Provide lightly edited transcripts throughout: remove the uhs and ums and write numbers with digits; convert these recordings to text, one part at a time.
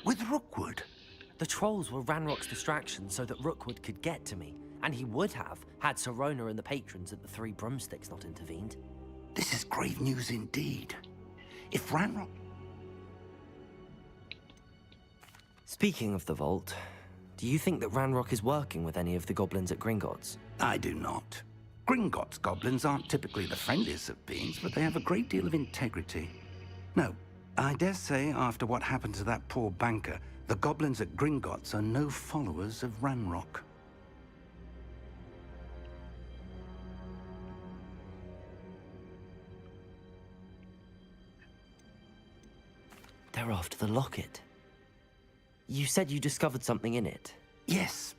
With Rookwood? The trolls were Ranrock's distraction so that Rookwood could get to me, and he would have had Sirona and the patrons at the Three Broomsticks not intervened. This is grave news indeed. If Ranrock... Speaking of the vault, do you think that Ranrock is working with any of the goblins at Gringotts? I do not. Gringotts goblins aren't typically the friendliest of beings, but they have a great deal of integrity. No, I dare say after what happened to that poor banker, the goblins at Gringotts are no followers of Ranrock. They're after the locket. You said you discovered something in it. Yes.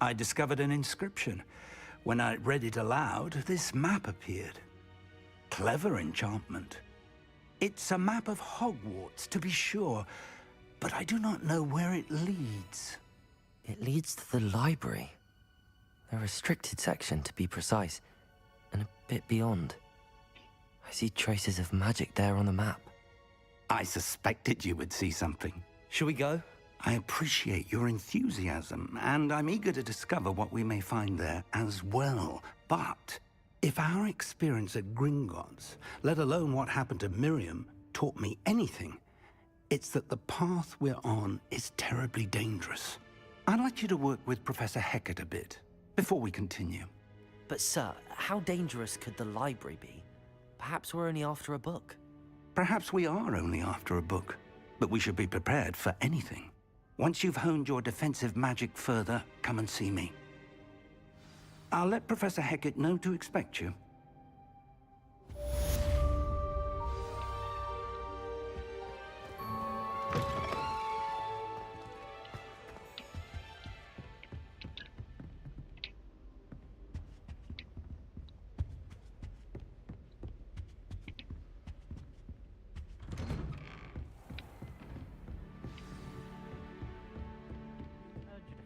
I discovered an inscription. When I read it aloud, this map appeared. Clever enchantment. It's a map of Hogwarts, to be sure, but I do not know where it leads. It leads to the library. The restricted section, to be precise, and a bit beyond. I see traces of magic there on the map. I suspected you would see something. Shall we go? I appreciate your enthusiasm, and I'm eager to discover what we may find there as well. But if our experience at Gringotts, let alone what happened to Miriam, taught me anything, it's that the path we're on is terribly dangerous. I'd like you to work with Professor Hecat a bit before we continue. But sir, how dangerous could the library be? Perhaps we're only after a book. Perhaps we are only after a book, but we should be prepared for anything. Once you've honed your defensive magic further, come and see me. I'll let Professor Hecat know to expect you.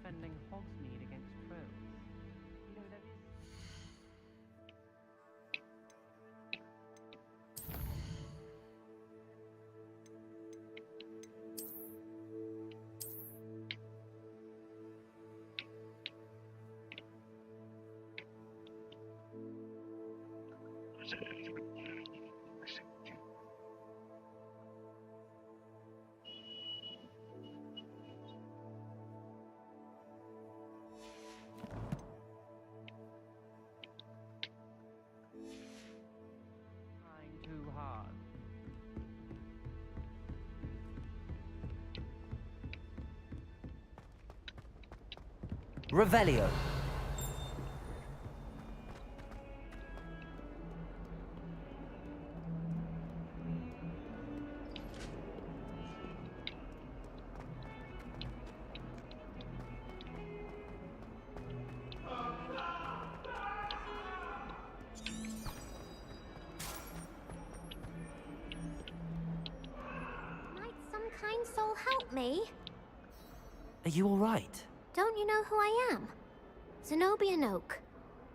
Defending Hogsmeade against trolls. You know, there is... too hard. Revelio. Kind soul help me? Are you all right? Don't you know who I am? Zenobia Noak,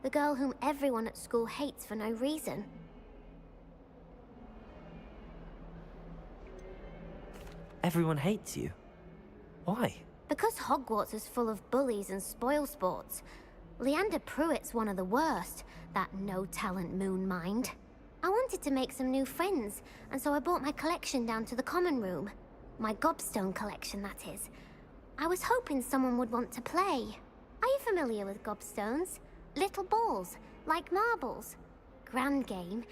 the girl whom everyone at school hates for no reason. Everyone hates you. Why? Because Hogwarts is full of bullies and spoilsports. Leander Pruitt's one of the worst, that no-talent moon mind. I wanted to make some new friends, and so I brought my collection down to the common room. My gobstone collection, that is. I was hoping someone would want to play. Are you familiar with gobstones? Little balls, like marbles. Grand game.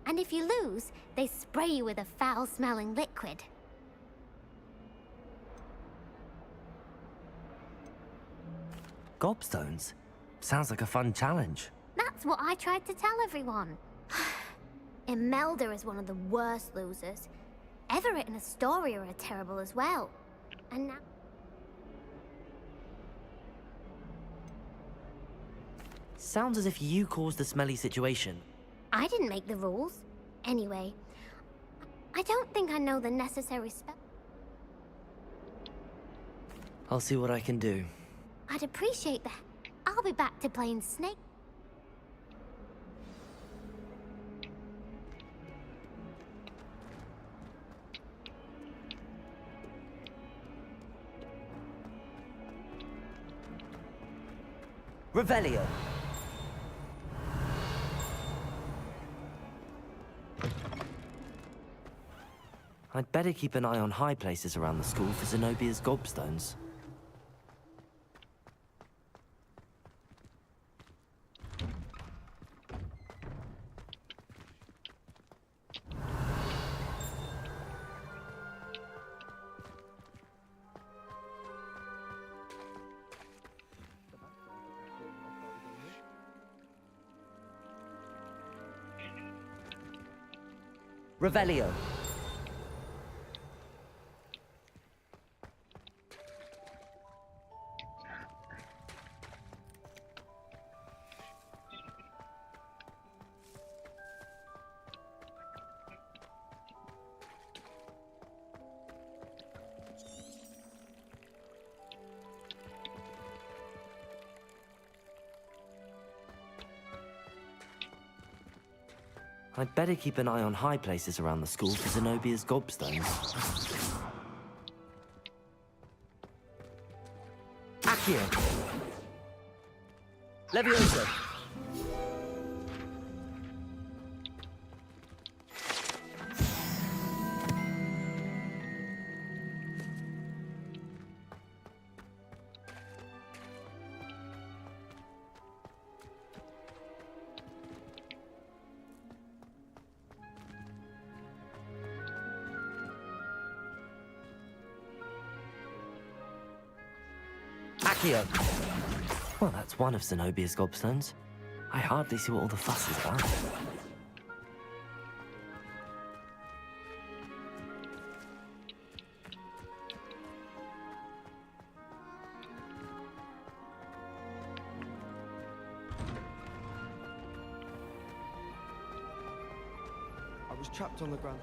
And if you lose, they spray you with a foul-smelling liquid. Gobstones? Sounds like a fun challenge. That's what I tried to tell everyone. Imelda is one of the worst losers. Everett and Astoria are terrible as well. And now... Sounds as if you caused the smelly situation. I didn't make the rules. Anyway, I don't think I know the necessary spell. I'll see what I can do. I'd appreciate that. I'll be back to playing Snake. Revelio. I'd better keep an eye on high places around the school for Zenobia's gobstones. Revelio. I'd better keep an eye on high places around the school for Zenobia's gobstones. Accio! Levioso! Accio! Well, that's one of Zenobia's gobstones. I hardly see what all the fuss is about. I was trapped on the ground.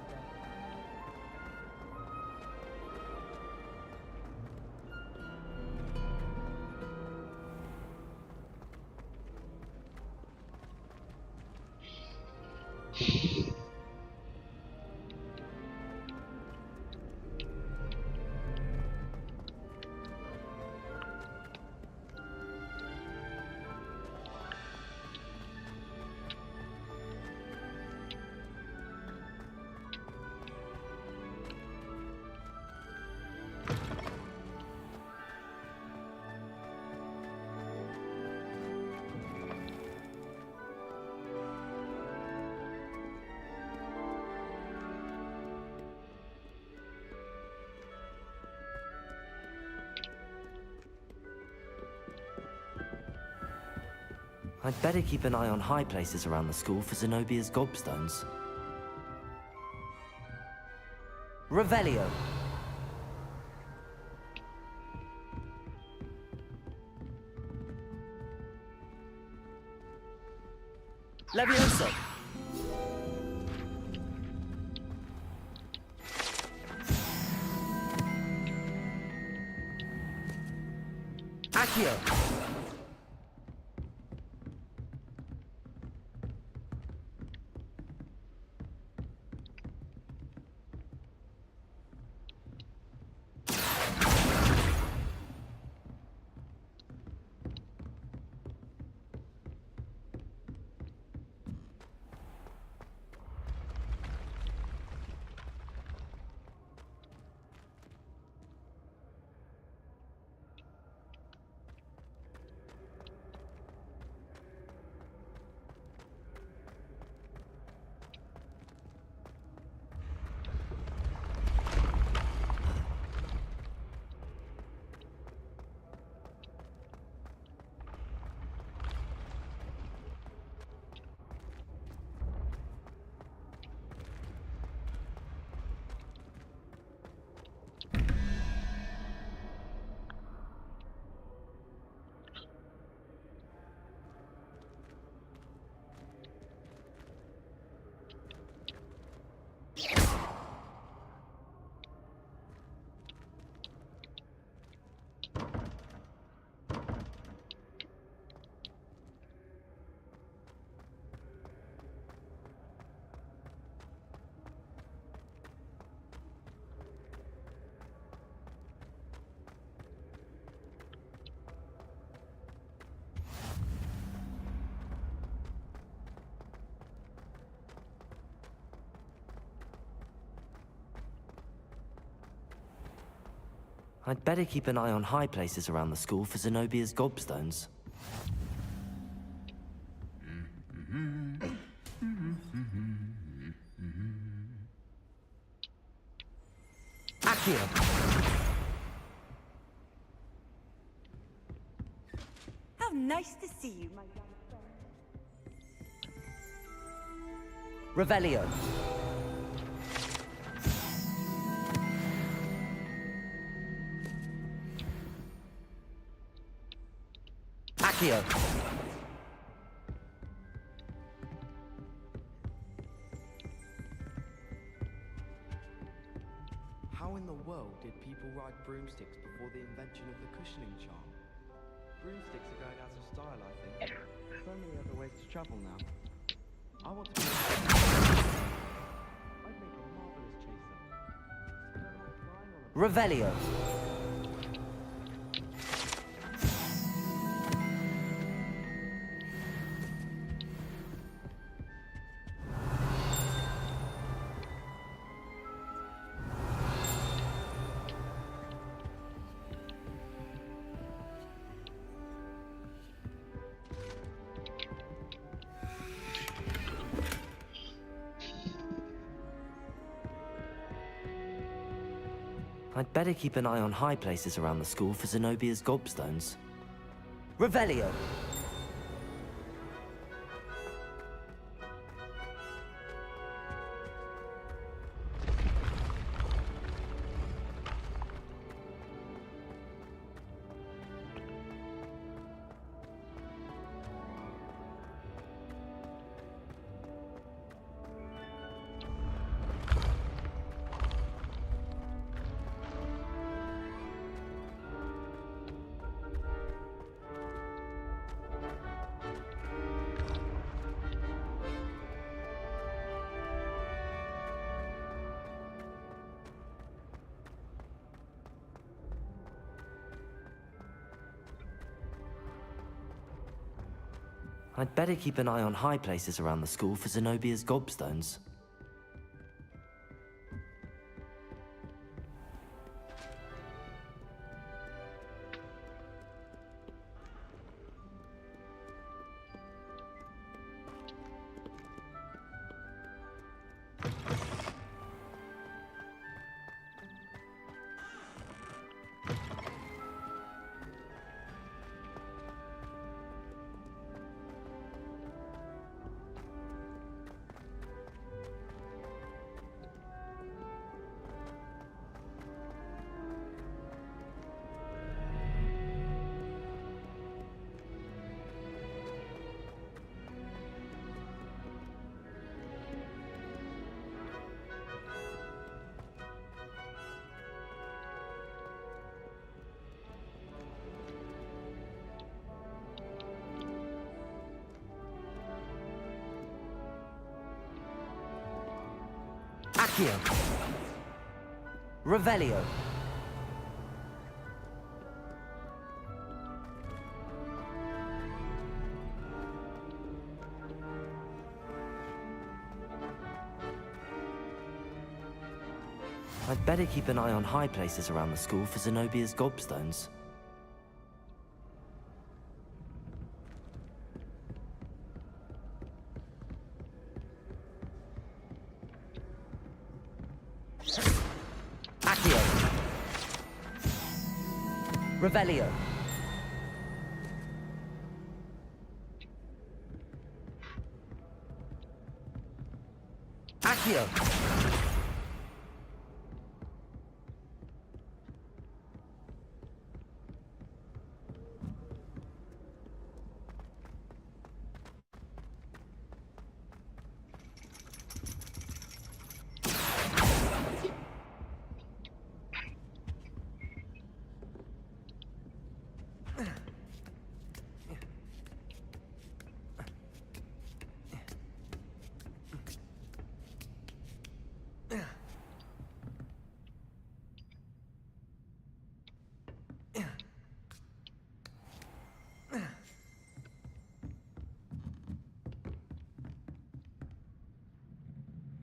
I'd better keep an eye on high places around the school for Zenobia's gobstones. Revelio! Levioso! Accio! I'd better keep an eye on high places around the school for Zenobia's gobstones. Accio! How nice to see you, my young friend. Revelio! Accio! How in the world did people ride broomsticks before the invention of the cushioning charm? Broomsticks are going out of style, I think. So many other ways to travel now. I want to be I'd make a marvelous chaser. Revelio! I'd better keep an eye on high places around the school for Zenobia's gobstones. Revelio! I'd better keep an eye on high places around the school for Zenobia's gobstones. Accio! Revelio! I'd better keep an eye on high places around the school for Zenobia's gobstones. Accio! Revelio! Accio!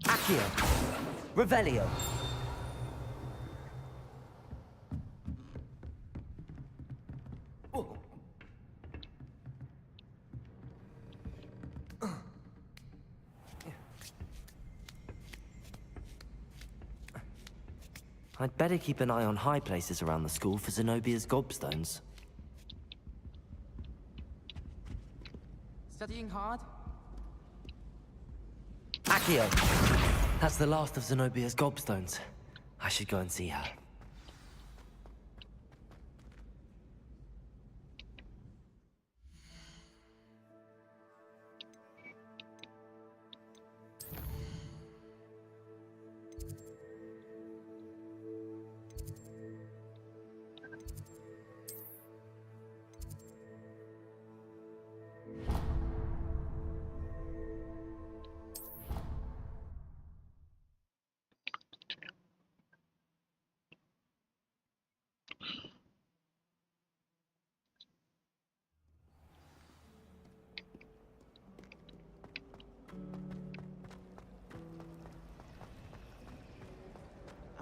Accio! Revelio! I'd better keep an eye on high places around the school for Zenobia's gobstones. Studying hard? Accio! That's the last of Zenobia's gobstones. I should go and see her.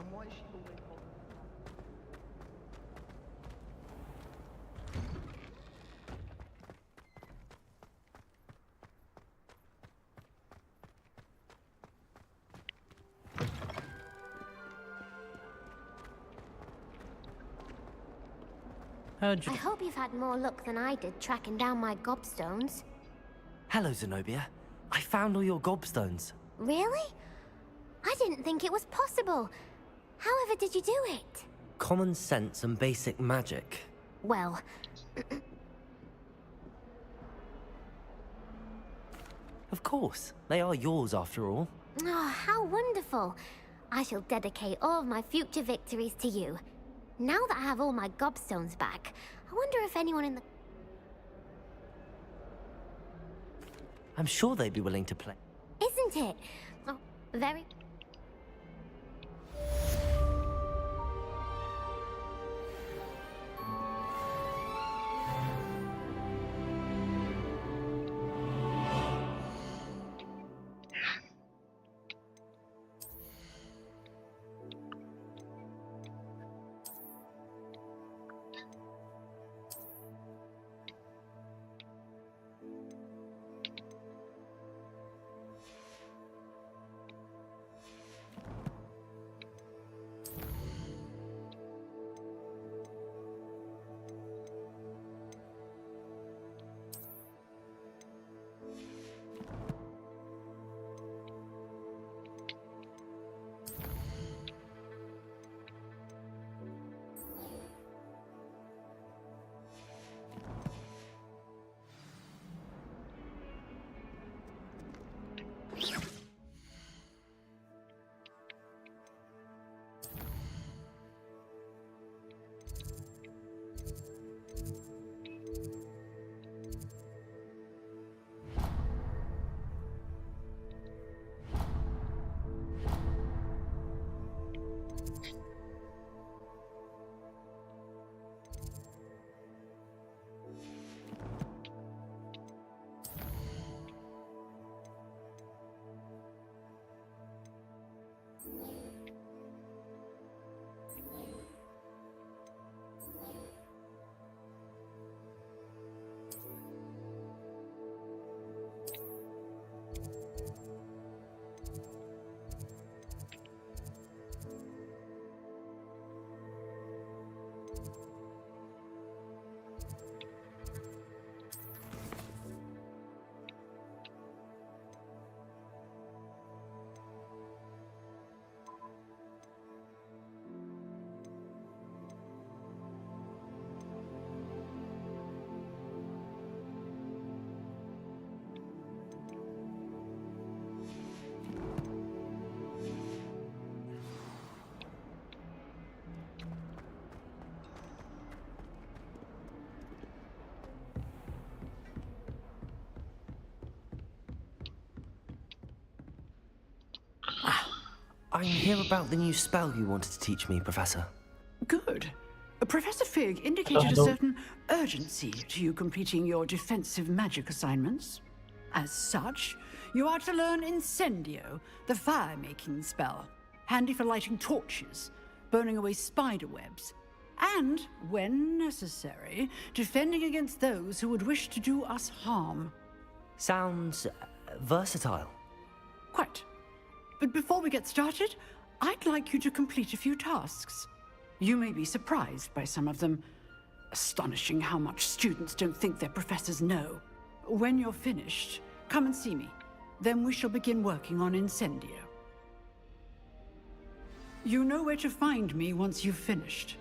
And why is she always holding? Heard you. I hope you've had more luck than I did tracking down my gobstones. Hello, Zenobia. I found all your gobstones. Really? I didn't think it was possible. However did you do it? Common sense and basic magic. Well, Of course, they are yours after all. oh, how wonderful. I shall dedicate all of my future victories to you. Now that I have all my gobstones back, I wonder if anyone in the... I'm sure they'd be willing to play. Isn't it? Oh, very... I'm here about the new spell you wanted to teach me, Professor. Good. Professor Fig indicated a certain urgency to you completing your defensive magic assignments. As such, you are to learn Incendio, the fire-making spell, handy for lighting torches, burning away spider webs, and, when necessary, defending against those who would wish to do us harm. Sounds versatile. Quite. But before we get started, I'd like you to complete a few tasks. You may be surprised by some of them. Astonishing how much students don't think their professors know. When you're finished, come and see me. Then we shall begin working on Incendio. You know where to find me once you've finished.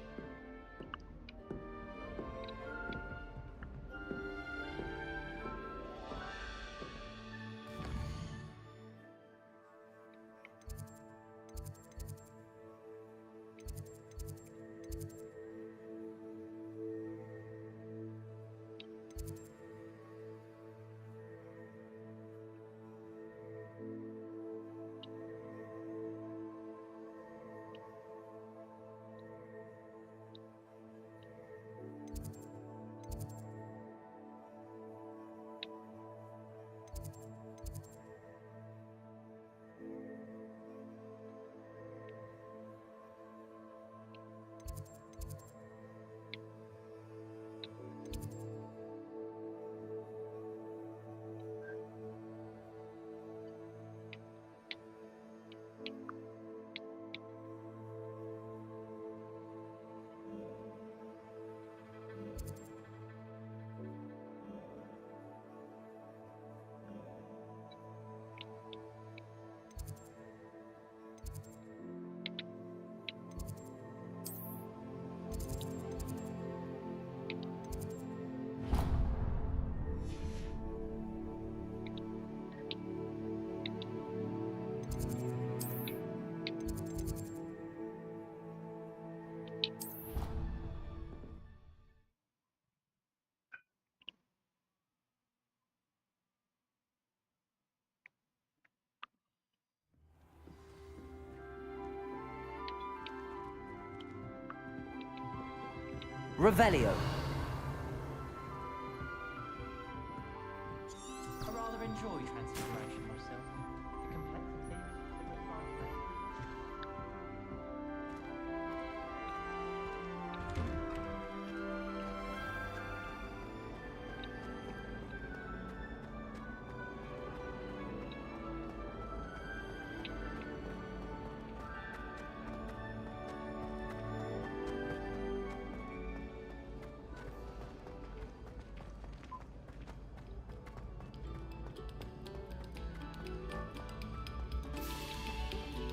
Revelio. I rather enjoy transfiguration myself. The complexity of the refinement.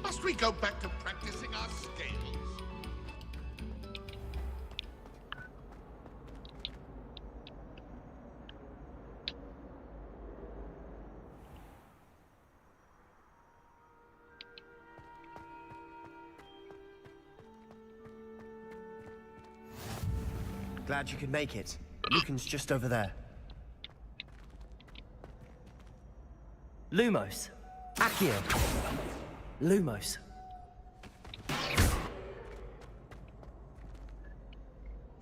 Must we go back to practicing our skills? Glad you could make it. Lucan's just over there. Lumos. Accio. Lumos.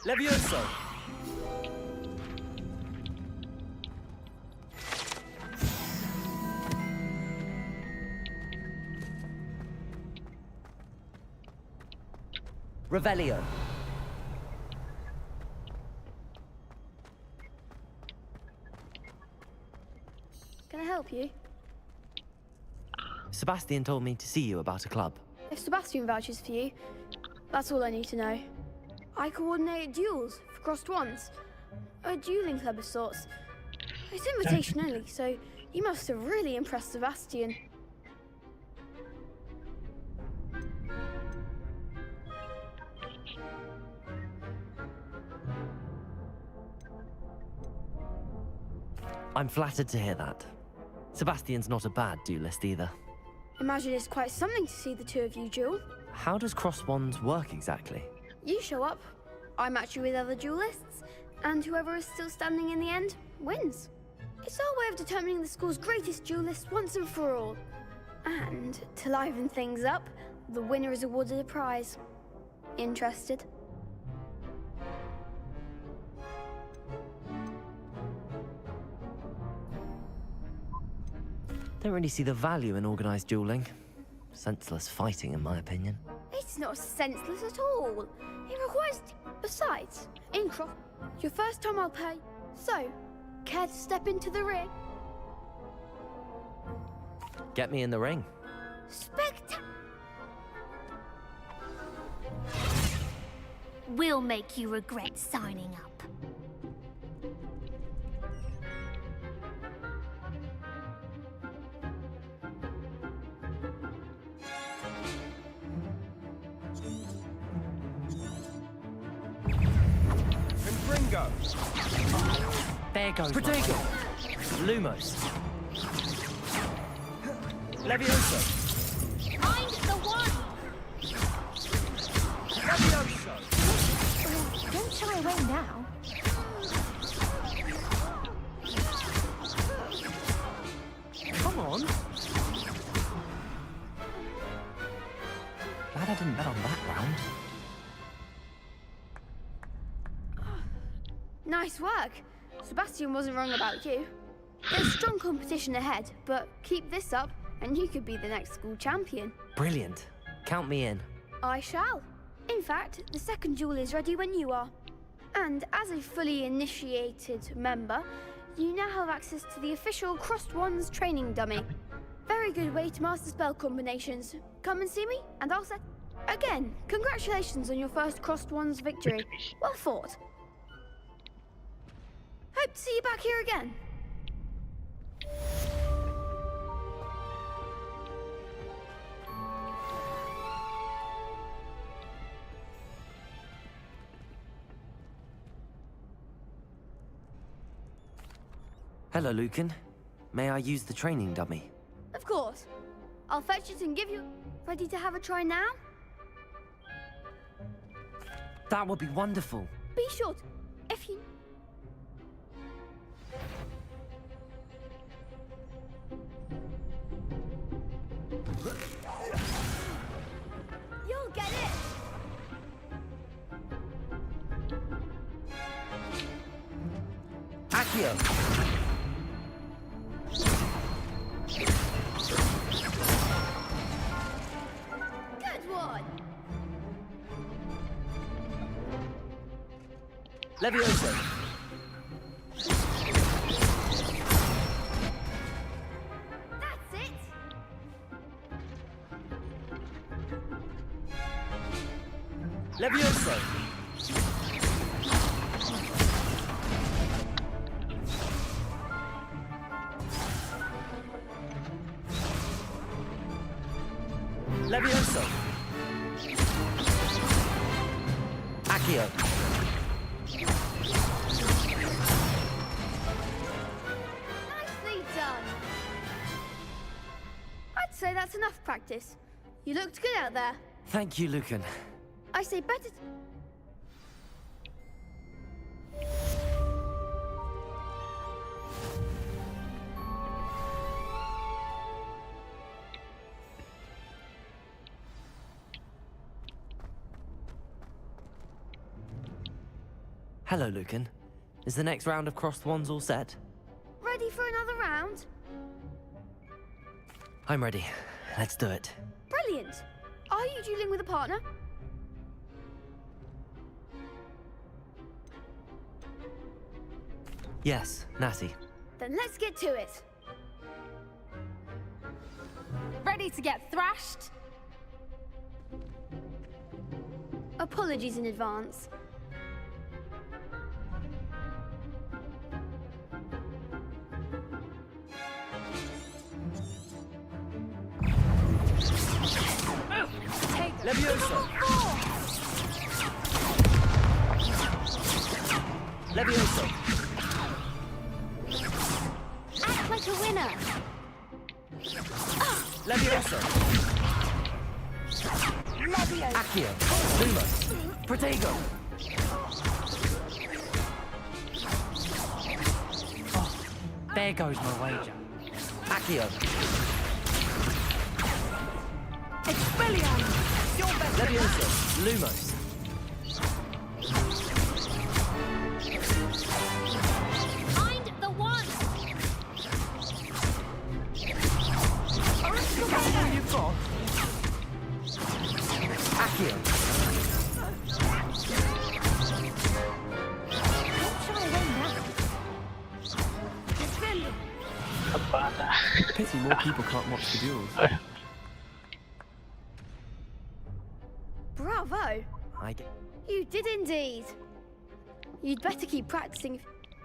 Levioso. Revelio. Can I help you? Sebastian told me to see you about a club. If Sebastian vouches for you, that's all I need to know. I coordinate duels for crossed ones. A dueling club of sorts. It's invitation only, so you must have really impressed Sebastian. I'm flattered to hear that. Sebastian's not a bad duelist either. Imagine it's quite something to see the two of you duel. How does cross wands work exactly? You show up, I match you with other duelists, and whoever is still standing in the end wins. It's our way of determining the school's greatest duelist once and for all. And to liven things up, the winner is awarded a prize. Interested? Don't really see the value in organized dueling. Senseless fighting, in my opinion. It's not senseless at all. It requires... Besides, in cross, your first time I'll pay. So, care to step into the ring? Get me in the ring. will make you regret signing up. Confringo! There goes my Protego! way. Lumos! Levioso! Find the one! Levioso! Don't shy away now. Come on! Glad I didn't bet on that round. Nice work. Sebastian wasn't wrong about you. There's strong competition ahead, but keep this up and you could be the next school champion. Brilliant. Count me in. I shall. In fact, the second duel is ready when you are. And as a fully initiated member, you now have access to the official Crossed Wands training dummy. Very good way to master spell combinations. Come and see me, and I'll set... Again, congratulations on your first Crossed Wands victory. Well fought. Hope to see you back here again. Hello, Lucan. May I use the training dummy? Of course. I'll fetch it and give you... Ready to have a try now? That would be wonderful. Be sure to... If you... You'll get it! Accio! Good one! Levioso! That's it! Levioso! Levioso! Accio! Nicely done! I'd say that's enough practice. You looked good out there. Thank you, Lucan. I say better... Hello, Lucan. Is the next round of Crossed Wands all set? Ready for another round? I'm ready. Let's do it. Brilliant! Are you dueling with a partner? Yes, Natty. Then let's get to it. Ready to get thrashed? Apologies in advance. Levioso! Levioso! Act like a winner! Levioso! Accio! Lumos! Protego! There goes my wager. Accio! Expelliarmus! Your best Levioso! Lumos! Find the one! All you've got? Accio! Don't shy away now. Pity more people can't watch the duels. Bravo! You did indeed. You'd better keep practicing.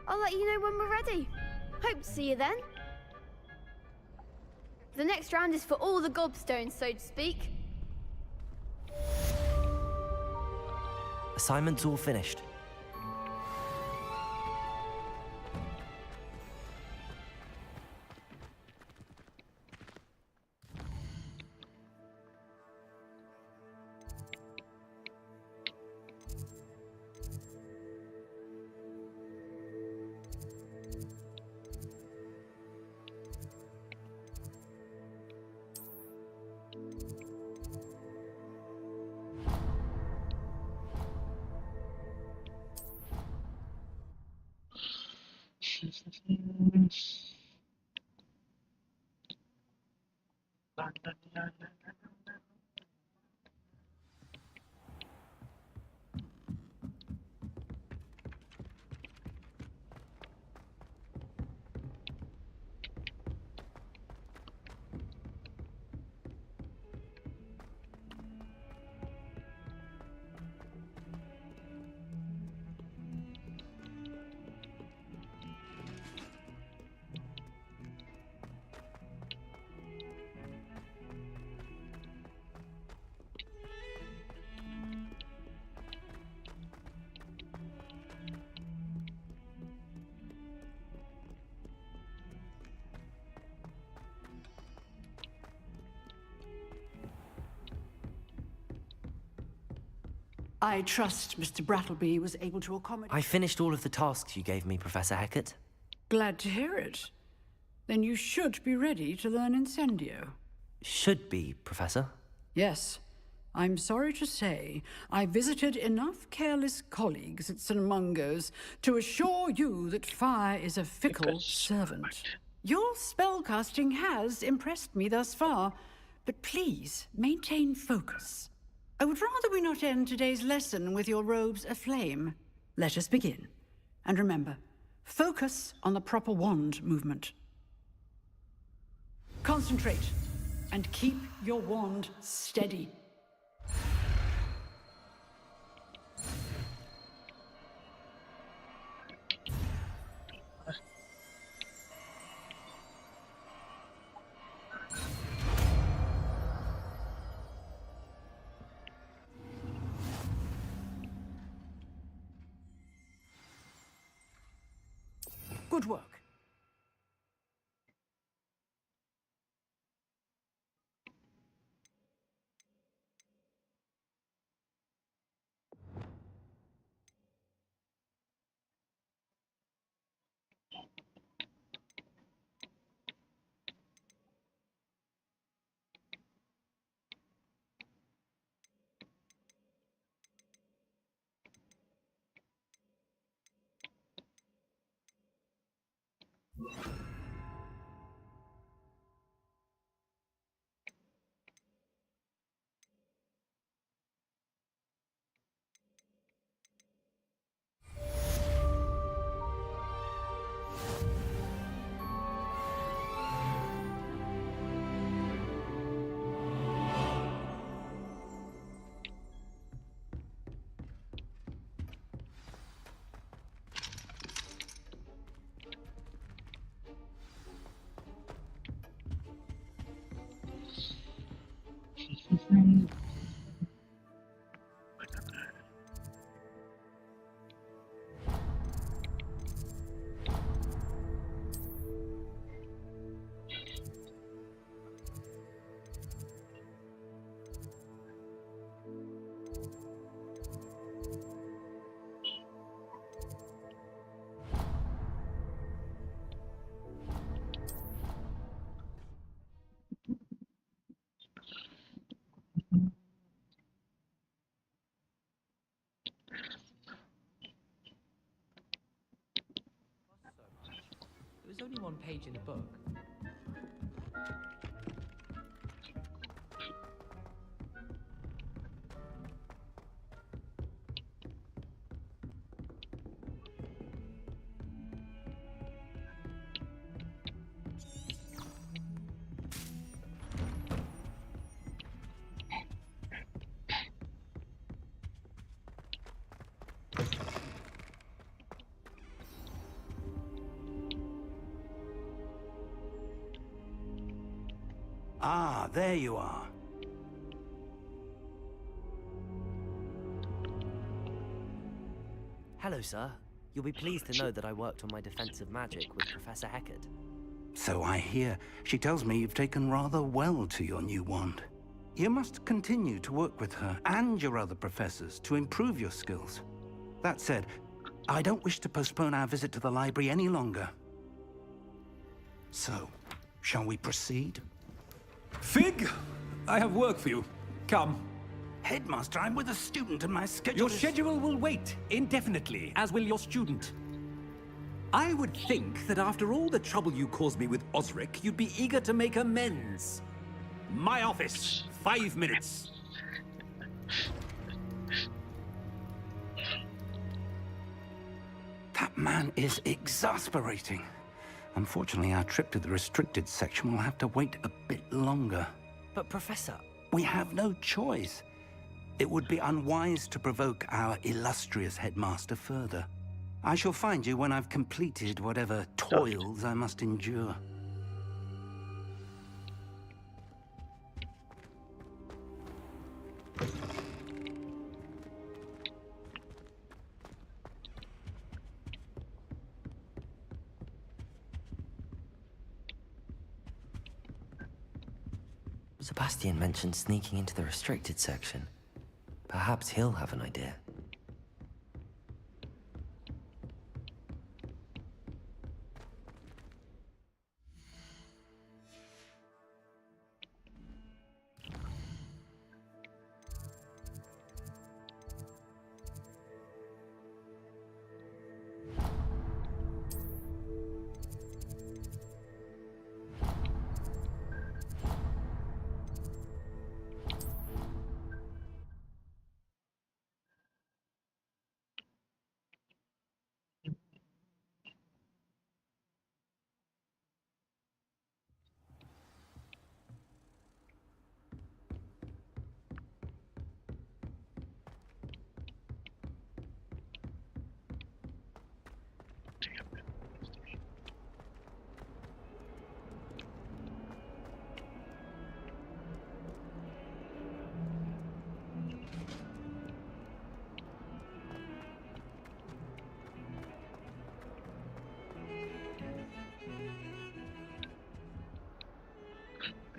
I'll let you know when we're ready. Hope to see you then. The next round is for all the gobstones, so to speak. Assignment's all finished. I trust Mr. Brattleby was able to accommodate... I finished all of the tasks you gave me, Professor Hecat. Glad to hear it. Then you should be ready to learn Incendio. Should be, Professor. Yes. I'm sorry to say, I visited enough careless colleagues at St. Mungo's to assure you that fire is a fickle servant. Your spellcasting has impressed me thus far, but please maintain focus. I would rather we not end today's lesson with your robes aflame. Let us begin. And remember, focus on the proper wand movement. Concentrate, and keep your wand steady. Good work. There was only one page in the book. Ah, there you are. Hello, sir. You'll be pleased to know that I worked on my defensive magic with Professor Heckert. So I hear. She tells me you've taken rather well to your new wand. You must continue to work with her and your other professors to improve your skills. That said, I don't wish to postpone our visit to the library any longer. So, shall we proceed? Fig, I have work for you. Come. Headmaster, I'm with a student and my schedule Your is... schedule will wait indefinitely, as will your student. I would think that after all the trouble you caused me with Osric, you'd be eager to make amends. My office, 5 minutes. That man is exasperating. Unfortunately, our trip to the restricted section will have to wait a bit longer. But Professor... We have no choice. It would be unwise to provoke our illustrious headmaster further. I shall find you when I've completed whatever toils I must endure. Sebastian mentioned sneaking into the restricted section. Perhaps he'll have an idea.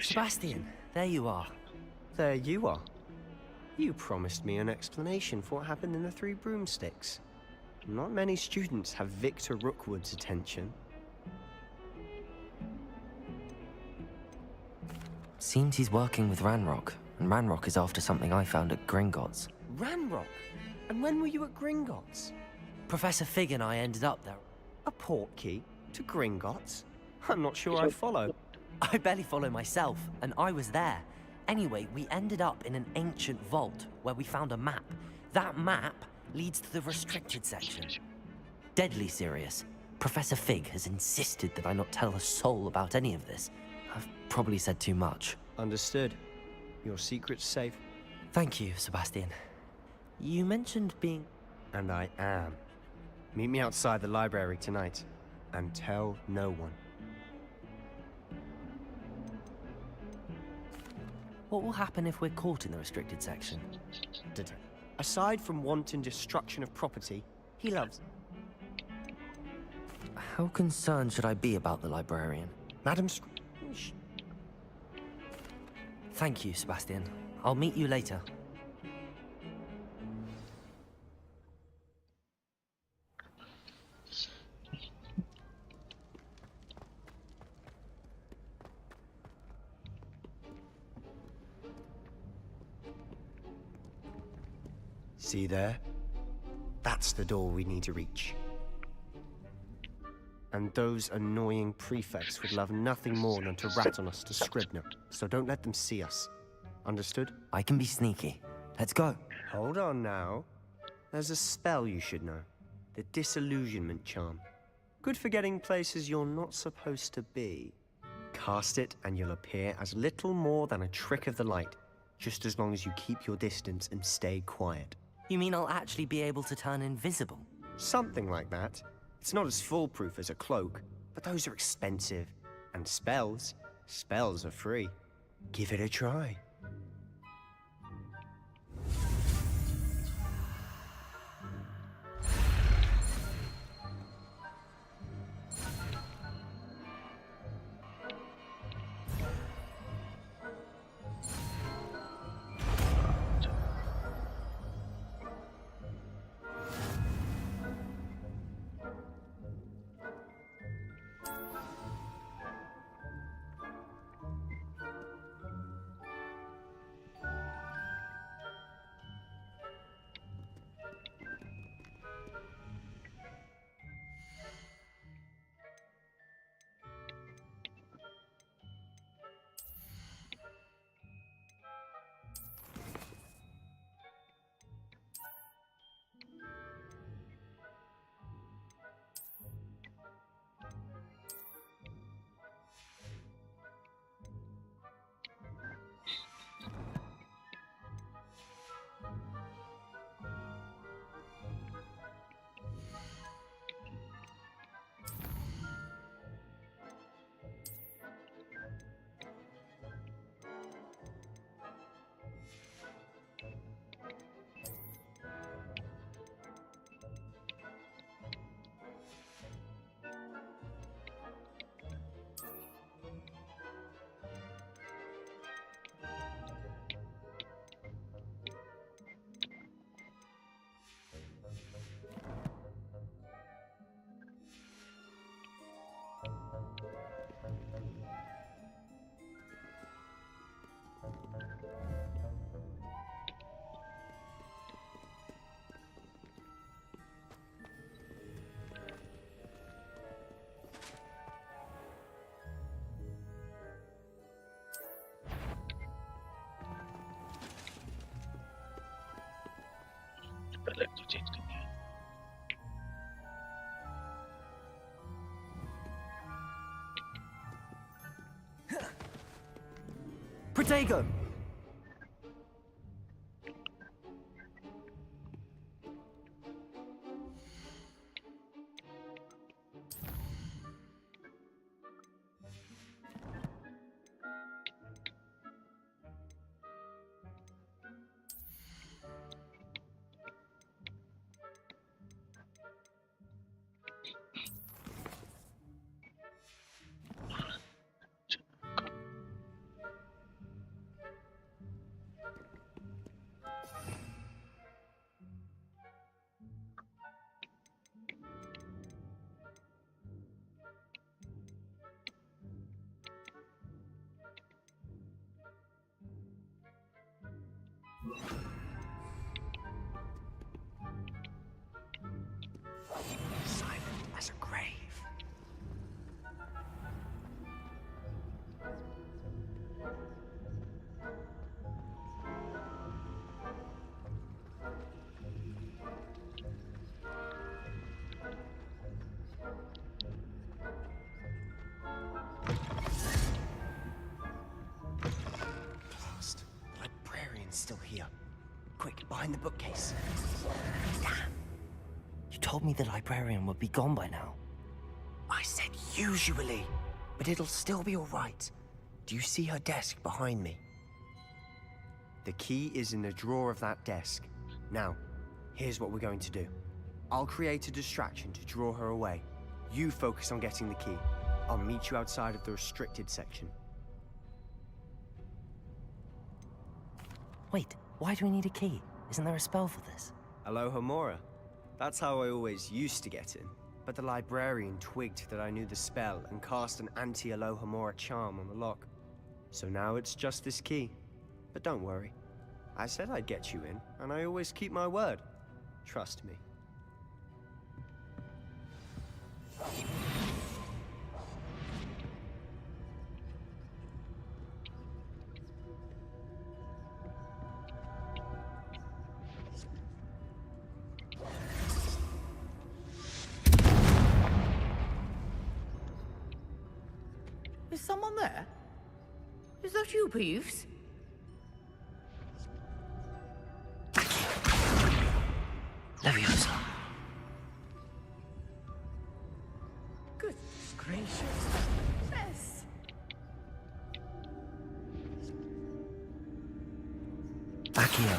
Sebastian, there you are. There you are. You promised me an explanation for what happened in the Three Broomsticks. Not many students have Victor Rookwood's attention. Seems he's working with Ranrock, and Ranrock is after something I found at Gringotts. Ranrock? And when were you at Gringotts? Professor Fig and I ended up there. A portkey to Gringotts? I'm not sure I follow. I barely follow myself, and I was there. Anyway, we ended up in an ancient vault where we found a map. That map leads to the restricted section. Deadly serious. Professor Fig has insisted that I not tell a soul about any of this. I've probably said too much. Understood. Your secret's safe. Thank you, Sebastian. You mentioned being... And I am. Meet me outside the library tonight, and tell no one. What will happen if we're caught in the restricted section? Aside from wanton destruction of property, he loves... How concerned should I be about the librarian? Madam Thank you, Sebastian. I'll meet you later. See there? That's the door we need to reach. And those annoying prefects would love nothing more than to rat on us to Scribner, so don't let them see us. Understood? I can be sneaky. Let's go. Hold on now. There's a spell you should know. The Disillusionment Charm. Good for getting places you're not supposed to be. Cast it and you'll appear as little more than a trick of the light, just as long as you keep your distance and stay quiet. You mean I'll actually be able to turn invisible? Something like that. It's not as foolproof as a cloak, but those are expensive. And spells are free. Give it a try. पहले तो change करनी है। Protego! Silent as a grave. Blast. The librarian's still here. Quick, behind the bookcase. Damn. You told me the librarian would be gone by now. I said usually, but it'll still be all right. Do you see her desk behind me? The key is in the drawer of that desk. Now, here's what we're going to do. I'll create a distraction to draw her away. You focus on getting the key. I'll meet you outside of the restricted section. Wait, why do we need a key? Isn't there a spell for this? Alohomora. That's how I always used to get in. But the librarian twigged that I knew the spell and cast an anti-Alohomora charm on the lock. So now it's just this key. But don't worry. I said I'd get you in, and I always keep my word. Trust me. Is someone there? Is that you, Peeves? Leviosa. Goodness gracious. Yes. Accio.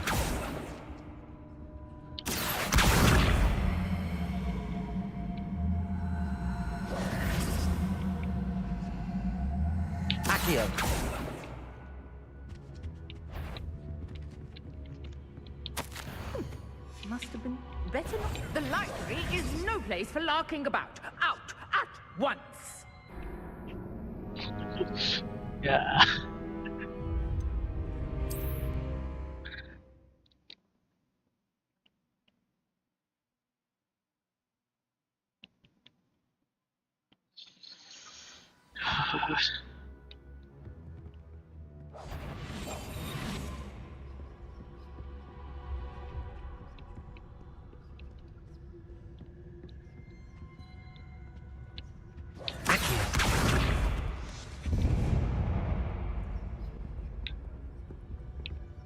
Accio. Must have been better not. The library is no place for larking about. Out at once. Yeah.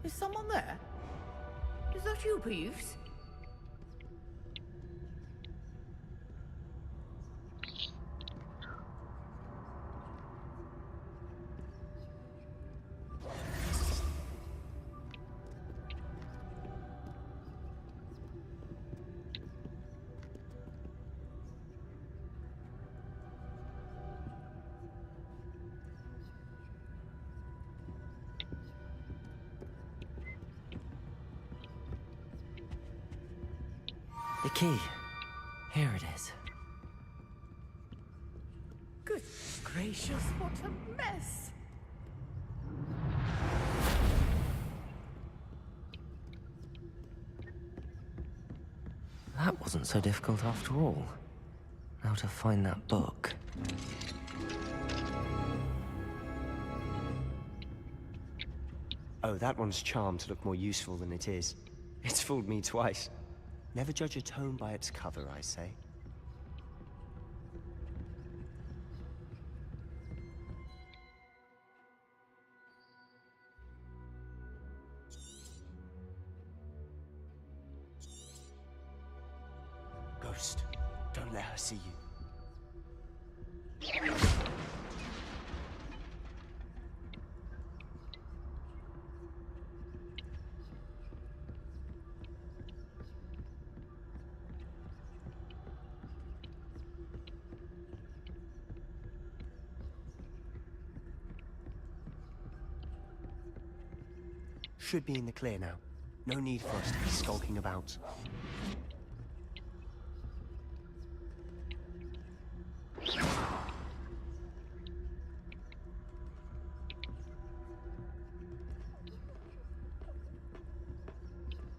Is someone there? Is that you, Peeves? The key. Here it is. Good gracious, what a mess! That wasn't so difficult after all. Now to find that book. Oh, that one's charmed to look more useful than it is. It's fooled me twice. Never judge a tome by its cover, I say. Ghost, don't let her see you. Should be in the clear now. No need for us to be skulking about.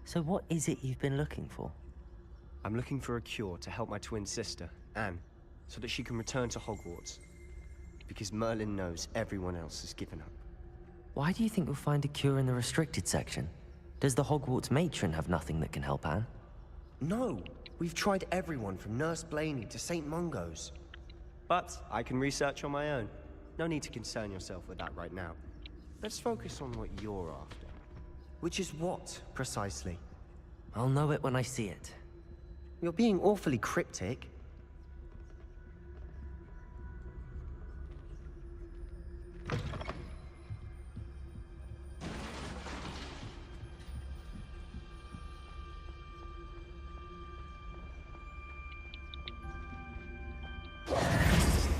So what is it you've been looking for? I'm looking for a cure to help my twin sister, Anne, so that she can return to Hogwarts. Because Merlin knows everyone else has given up. Why do you think we'll find a cure in the restricted section? Does the Hogwarts matron have nothing that can help Anne? No! We've tried everyone from Nurse Blaney to St. Mungo's. But I can research on my own. No need to concern yourself with that right now. Let's focus on what you're after. Which is what, precisely? I'll know it when I see it. You're being awfully cryptic.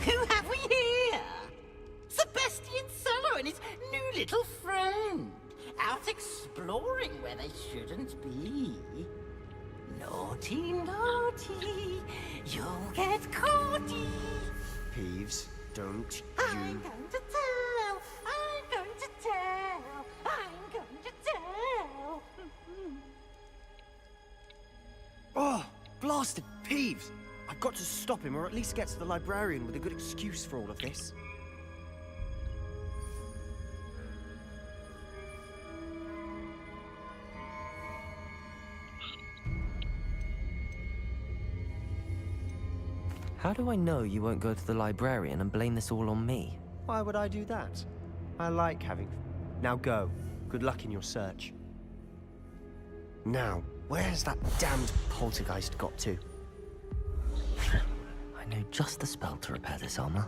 Who have we here? Sebastian Solo and his new little friend. Out exploring where they shouldn't be. Naughty, naughty, you'll get caughty. Peeves, don't I'm going to tell, I'm going to tell, I'm going to tell. Oh, blasted Peeves! I've got to stop him, or at least get to the librarian with a good excuse for all of this. How do I know you won't go to the librarian and blame this all on me? Why would I do that? I like having... Now go. Good luck in your search. Now, where's that damned poltergeist got to? I know just the spell to repair this armor.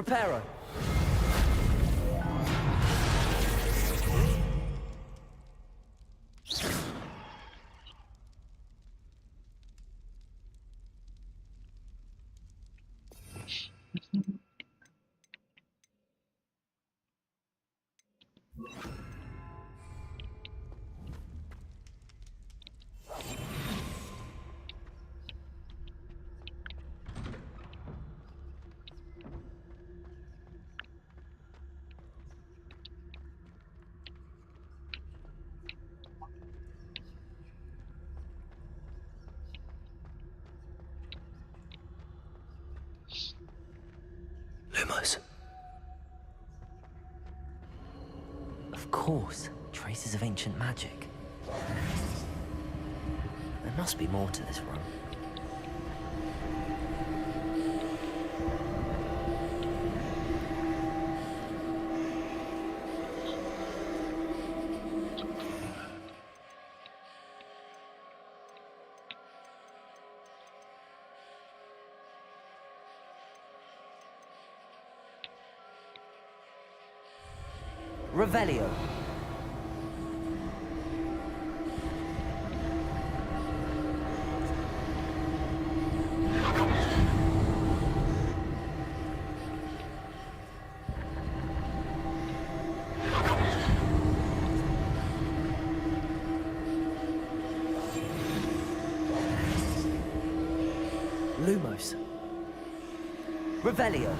Reparo. Lumos. Of course, traces of ancient magic. There must be more to this run. Revelio. Lumos. Revelio.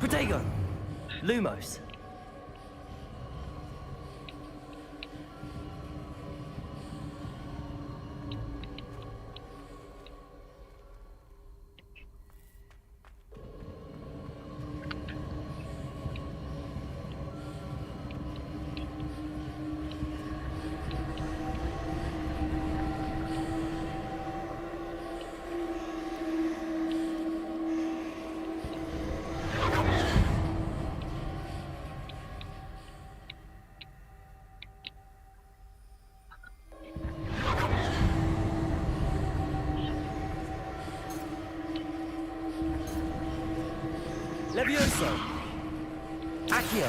Protego! Lumos. Levioso. Accio.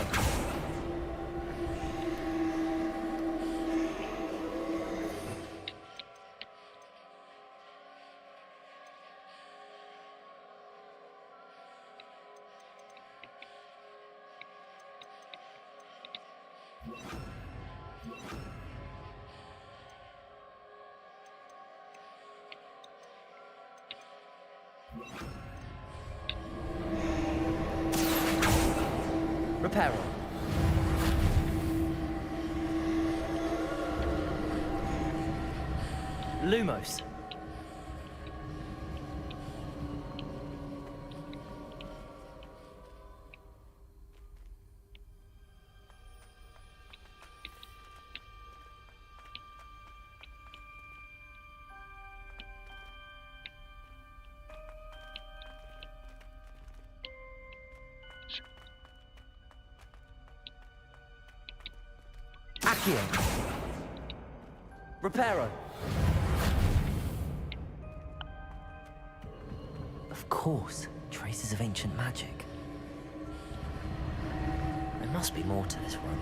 Reparo. Lumos. Accio. Reparo. Of course, traces of ancient magic. There must be more to this run.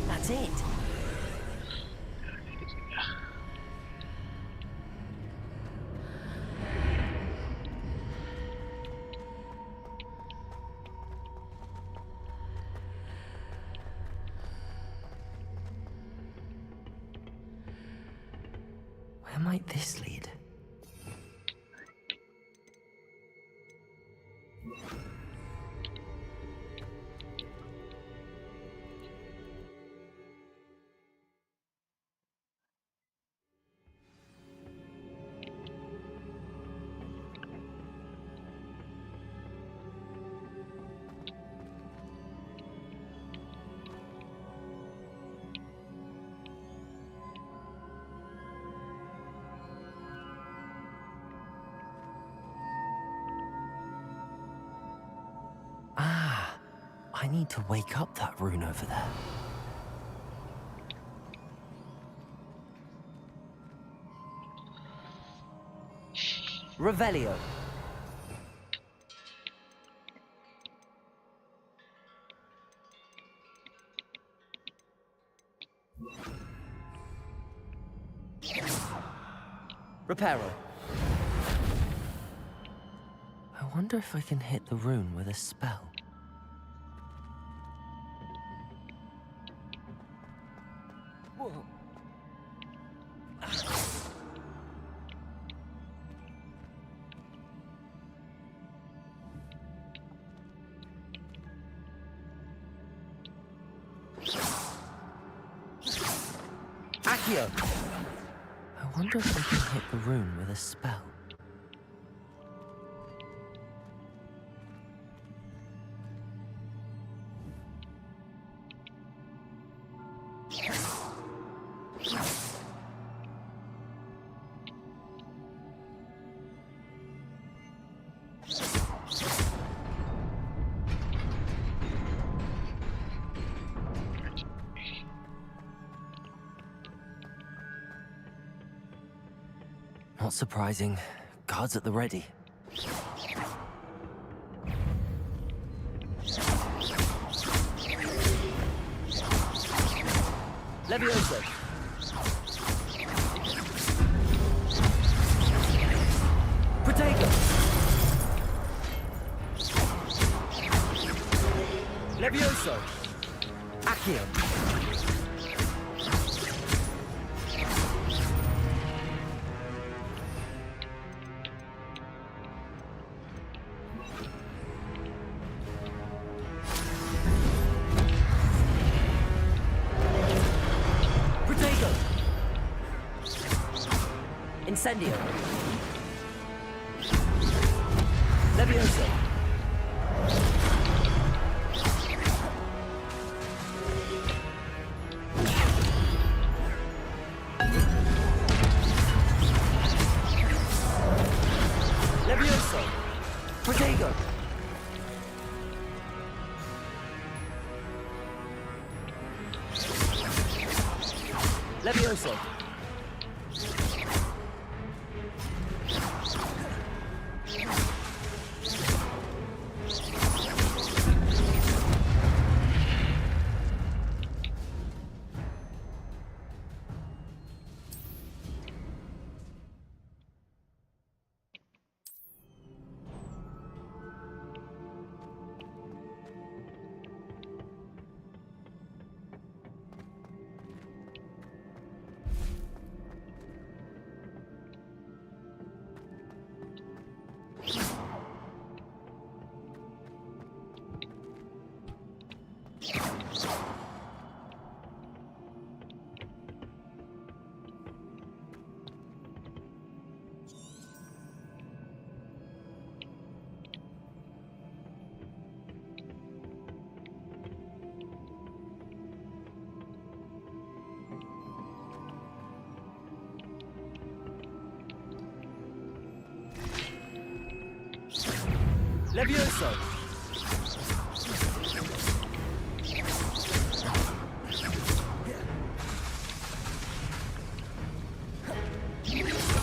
That's it. Where might this lead? I need to wake up that rune over there. Revelio. Reparo. I wonder if I can hit the rune with a spell. Whoa. Accio! I wonder if I can hit the rune with a spell. Not surprising. Guards at the ready. Levioso. Protego. Levioso. Accio. Incendio. Levioso. Levioso. Protego. Levioso. Levioso.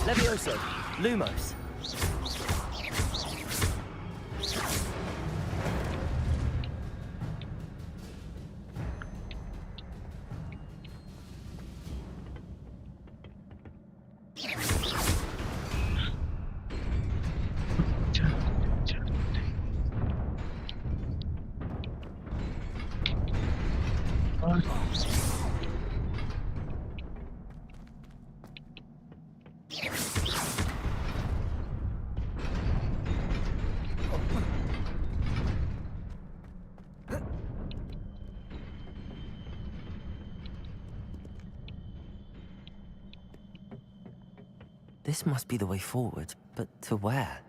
Levioso. Lumos. This must be the way forward, but to where?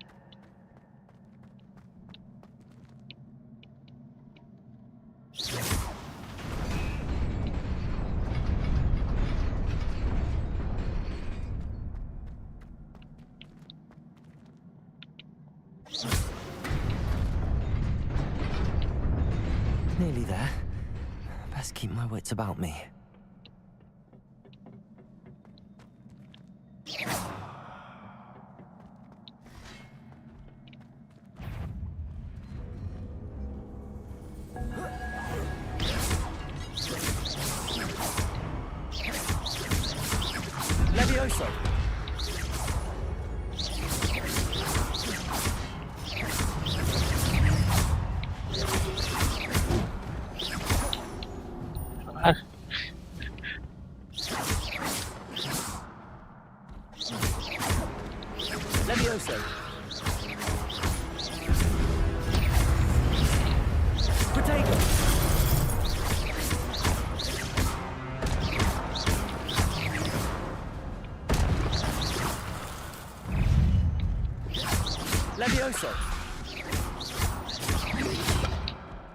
nearly there. Best keep my wits about me. Levioso! Levioso! Protego! Levioso!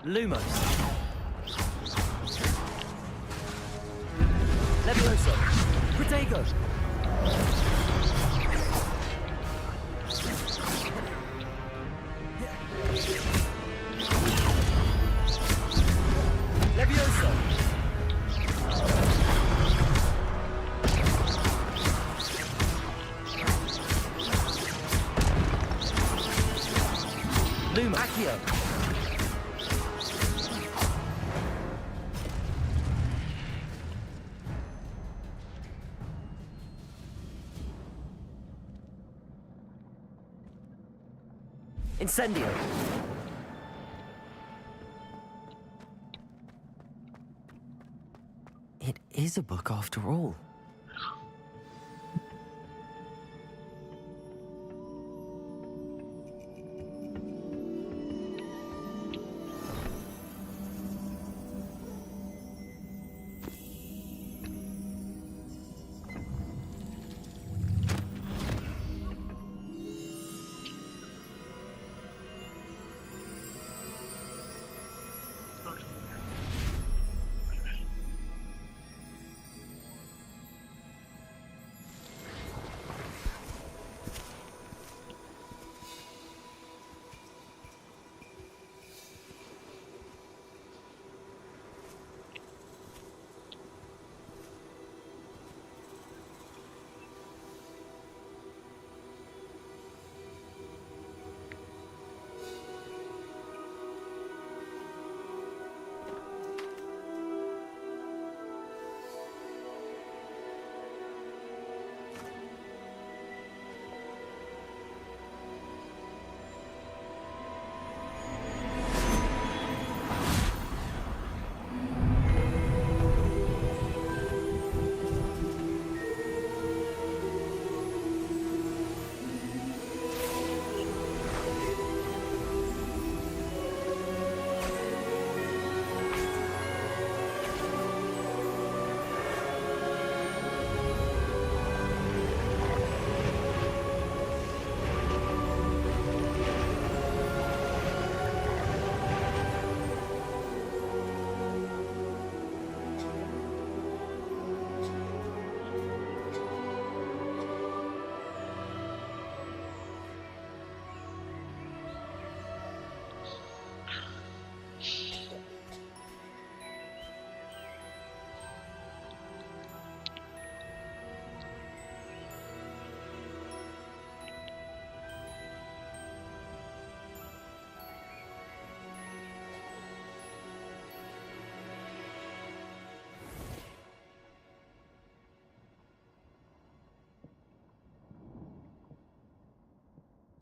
Lumos! Levioso! Protego! Levioso! Luma! Accio! Incendio! It is a book after all.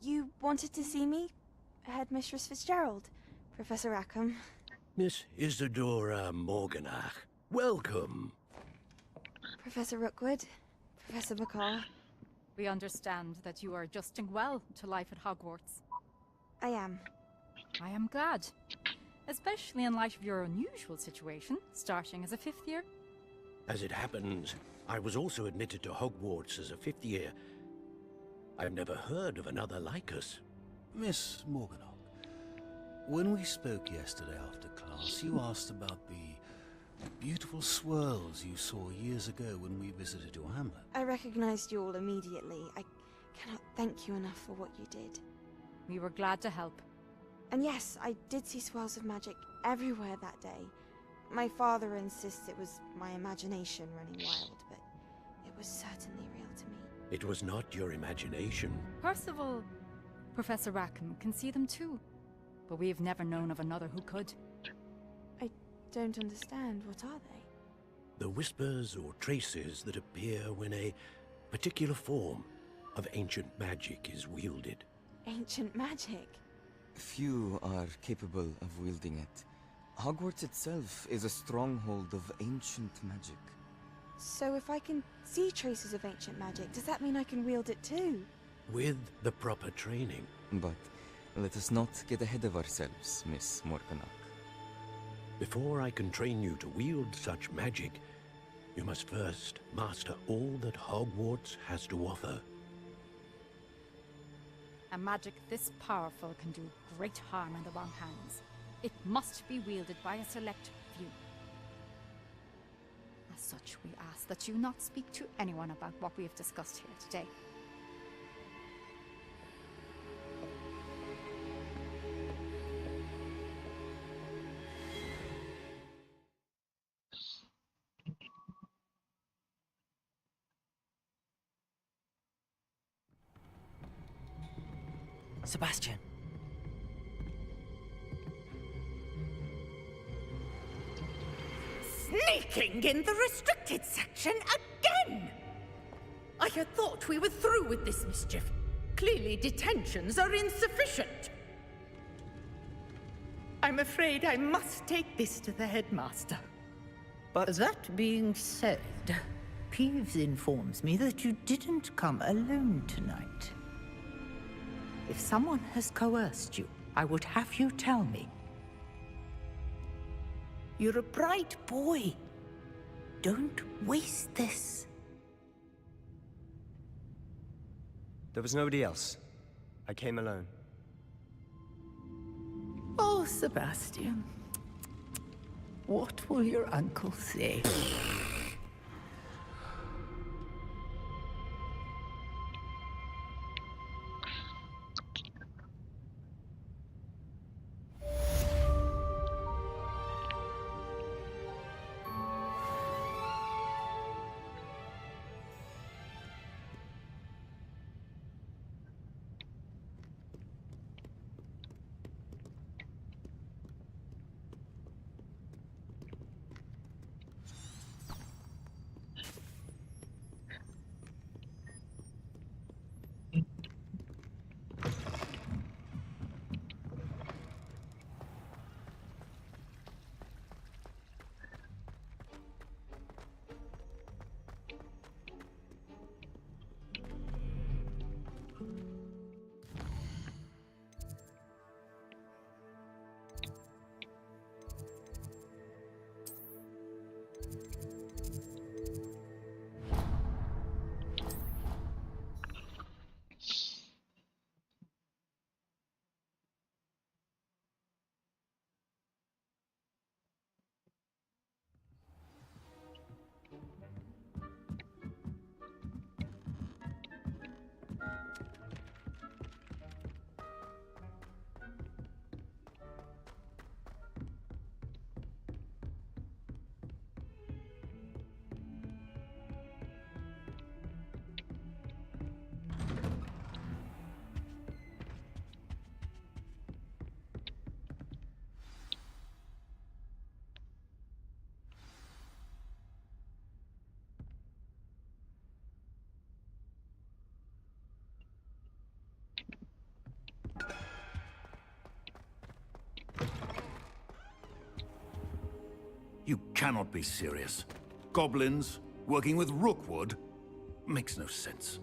You wanted to see me? Headmistress Fitzgerald, Professor Rackham. Miss Isadora Morganach, welcome. Professor Rookwood, Professor McCall. We understand that you are adjusting well to life at Hogwarts. I am. I am glad. Especially in light of your unusual situation, starting as a 5th year. As it happens, I was also admitted to Hogwarts as a 5th year. I've never heard of another like us. Miss Morganach, when we spoke yesterday after class, you asked about the beautiful swirls you saw years ago when we visited your hamlet. I recognized you all immediately. I cannot thank you enough for what you did. We were glad to help. And yes, I did see swirls of magic everywhere that day. My father insists it was my imagination running wild, but it was certainly real to me. It was not your imagination. Percival, Professor Rackham can see them too, but we've never known of another who could. I don't understand. What are they? The whispers or traces that appear when a particular form of ancient magic is wielded. Ancient magic? Few are capable of wielding it. Hogwarts itself is a stronghold of ancient magic. So if I can see traces of ancient magic, does that mean I can wield it too? With the proper training. But let us not get ahead of ourselves, Miss Morganach. Before I can train you to wield such magic, you must first master all that Hogwarts has to offer. A magic this powerful can do great harm in the wrong hands. It must be wielded by a select few. As such, we ask that you not speak to anyone about what we have discussed here today. Sebastian. Sneaking in the restricted section again! I had thought we were through with this mischief. Clearly detentions are insufficient. I'm afraid I must take this to the headmaster. But that being said, Peeves informs me that you didn't come alone tonight. If someone has coerced you, I would have you tell me. You're a bright boy. Don't waste this. There was nobody else. I came alone. Oh, Sebastian. What will your uncle say? You cannot be serious. Goblins working with Rookwood? Makes no sense.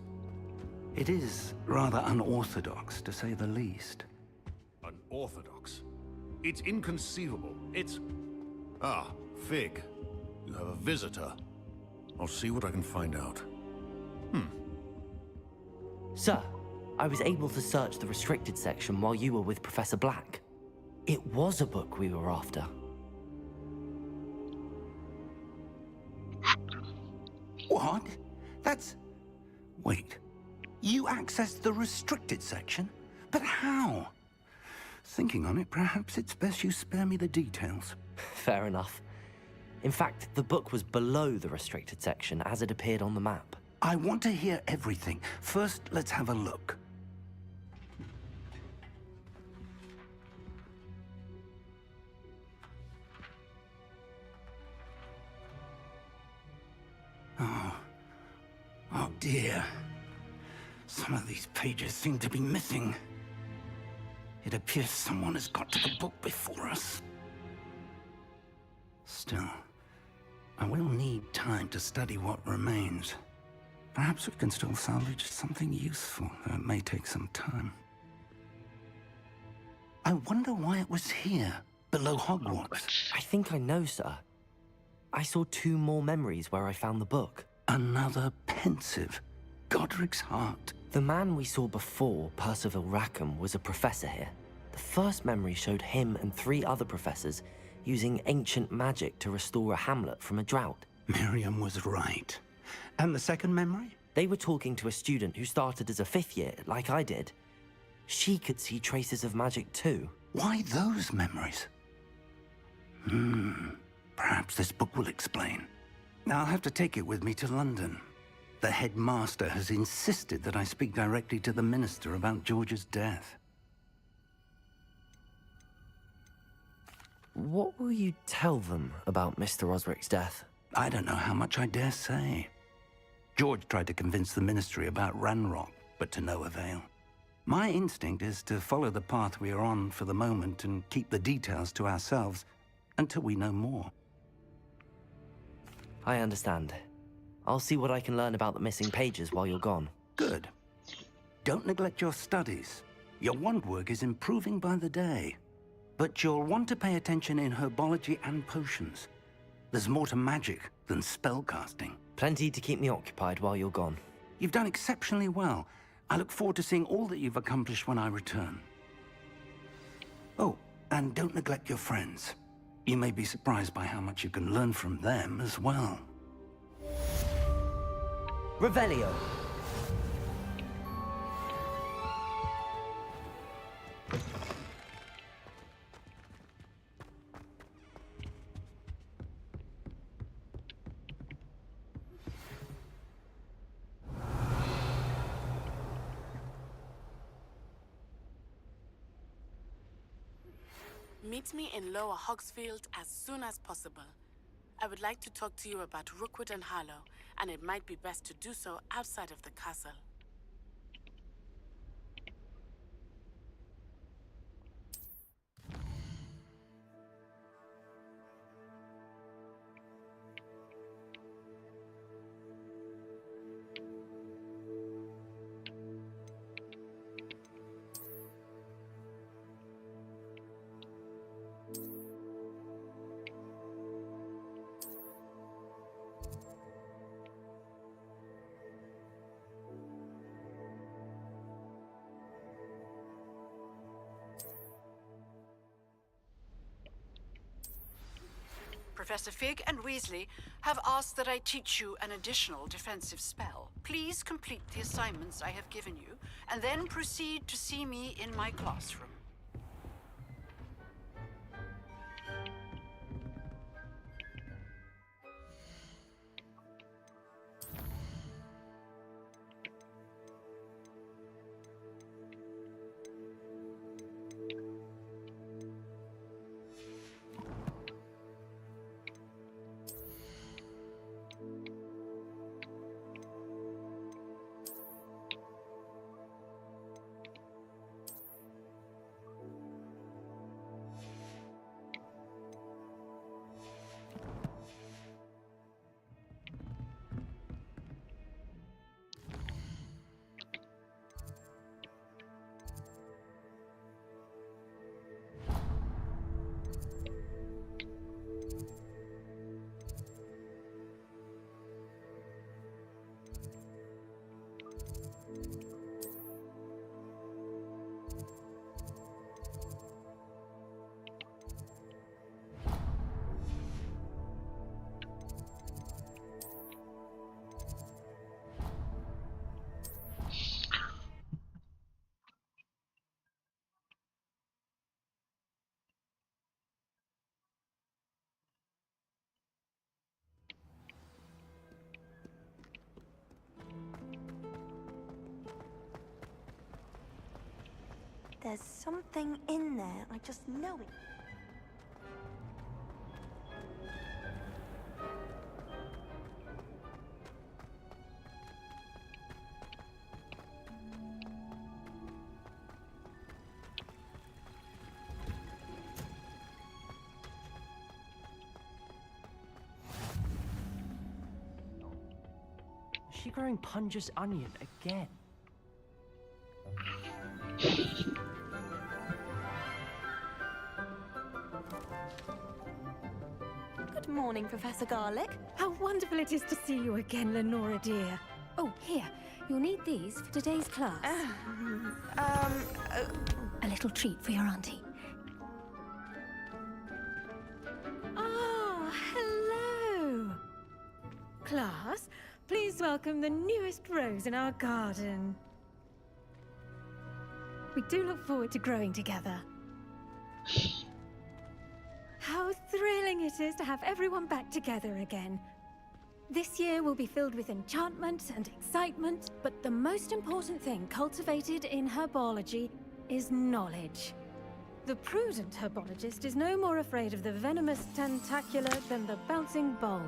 It is rather unorthodox, to say the least. Unorthodox? It's inconceivable. It's... Ah, Fig. You have a visitor. I'll see what I can find out. Sir, I was able to search the restricted section while you were with Professor Black. It was a book we were after. What? That's... Wait. You accessed the restricted section? But how? Thinking on it, perhaps it's best you spare me the details. Fair enough. In fact, the book was below the restricted section as it appeared on the map. I want to hear everything. First, let's have a look. Oh dear. Some of these pages seem to be missing. It appears someone has got to the book before us. Still, I will need time to study what remains. Perhaps we can still salvage something useful, though it may take some time. I wonder why it was here, below Hogwarts. I think I know, sir. I saw 2 more memories where I found the book. Another pensive. Godric's heart. The man we saw before, Percival Rackham, was a professor here. The first memory showed him and 3 other professors using ancient magic to restore a hamlet from a drought. Miriam was right. And the second memory? They were talking to a student who started as a 5th year, like I did. She could see traces of magic too. Why those memories? Perhaps this book will explain. I'll have to take it with me to London. The headmaster has insisted that I speak directly to the minister about George's death. What will you tell them about Mr. Osric's death? I don't know how much I dare say. George tried to convince the ministry about Ranrock, but to no avail. My instinct is to follow the path we are on for the moment and keep the details to ourselves until we know more. I understand. I'll see what I can learn about the missing pages while you're gone. Good. Don't neglect your studies. Your wand work is improving by the day. But you'll want to pay attention in herbology and potions. There's more to magic than spellcasting. Plenty to keep me occupied while you're gone. You've done exceptionally well. I look forward to seeing all that you've accomplished when I return. Oh, and don't neglect your friends. You may be surprised by how much you can learn from them as well. Revelio. Meet me in Lower Hogsfield as soon as possible. I would like to talk to you about Rookwood and Harlow, and it might be best to do so outside of the castle. Professor Fig and Weasley have asked that I teach you an additional defensive spell. Please complete the assignments I have given you, and then proceed to see me in my classroom. There's something in there. I just know it. Is she growing Punja's onion again? Good morning, Professor Garlic. How wonderful it is to see you again, Lenora dear. Oh, here. You'll need these for today's class. A little treat for your auntie. Ah, hello. Class, please welcome the newest rose in our garden. We do look forward to growing together. How thrilling it is to have everyone back together again. This year will be filled with enchantment and excitement, but the most important thing cultivated in herbology is knowledge. The prudent herbologist is no more afraid of the venomous tentacular than the bouncing bulb.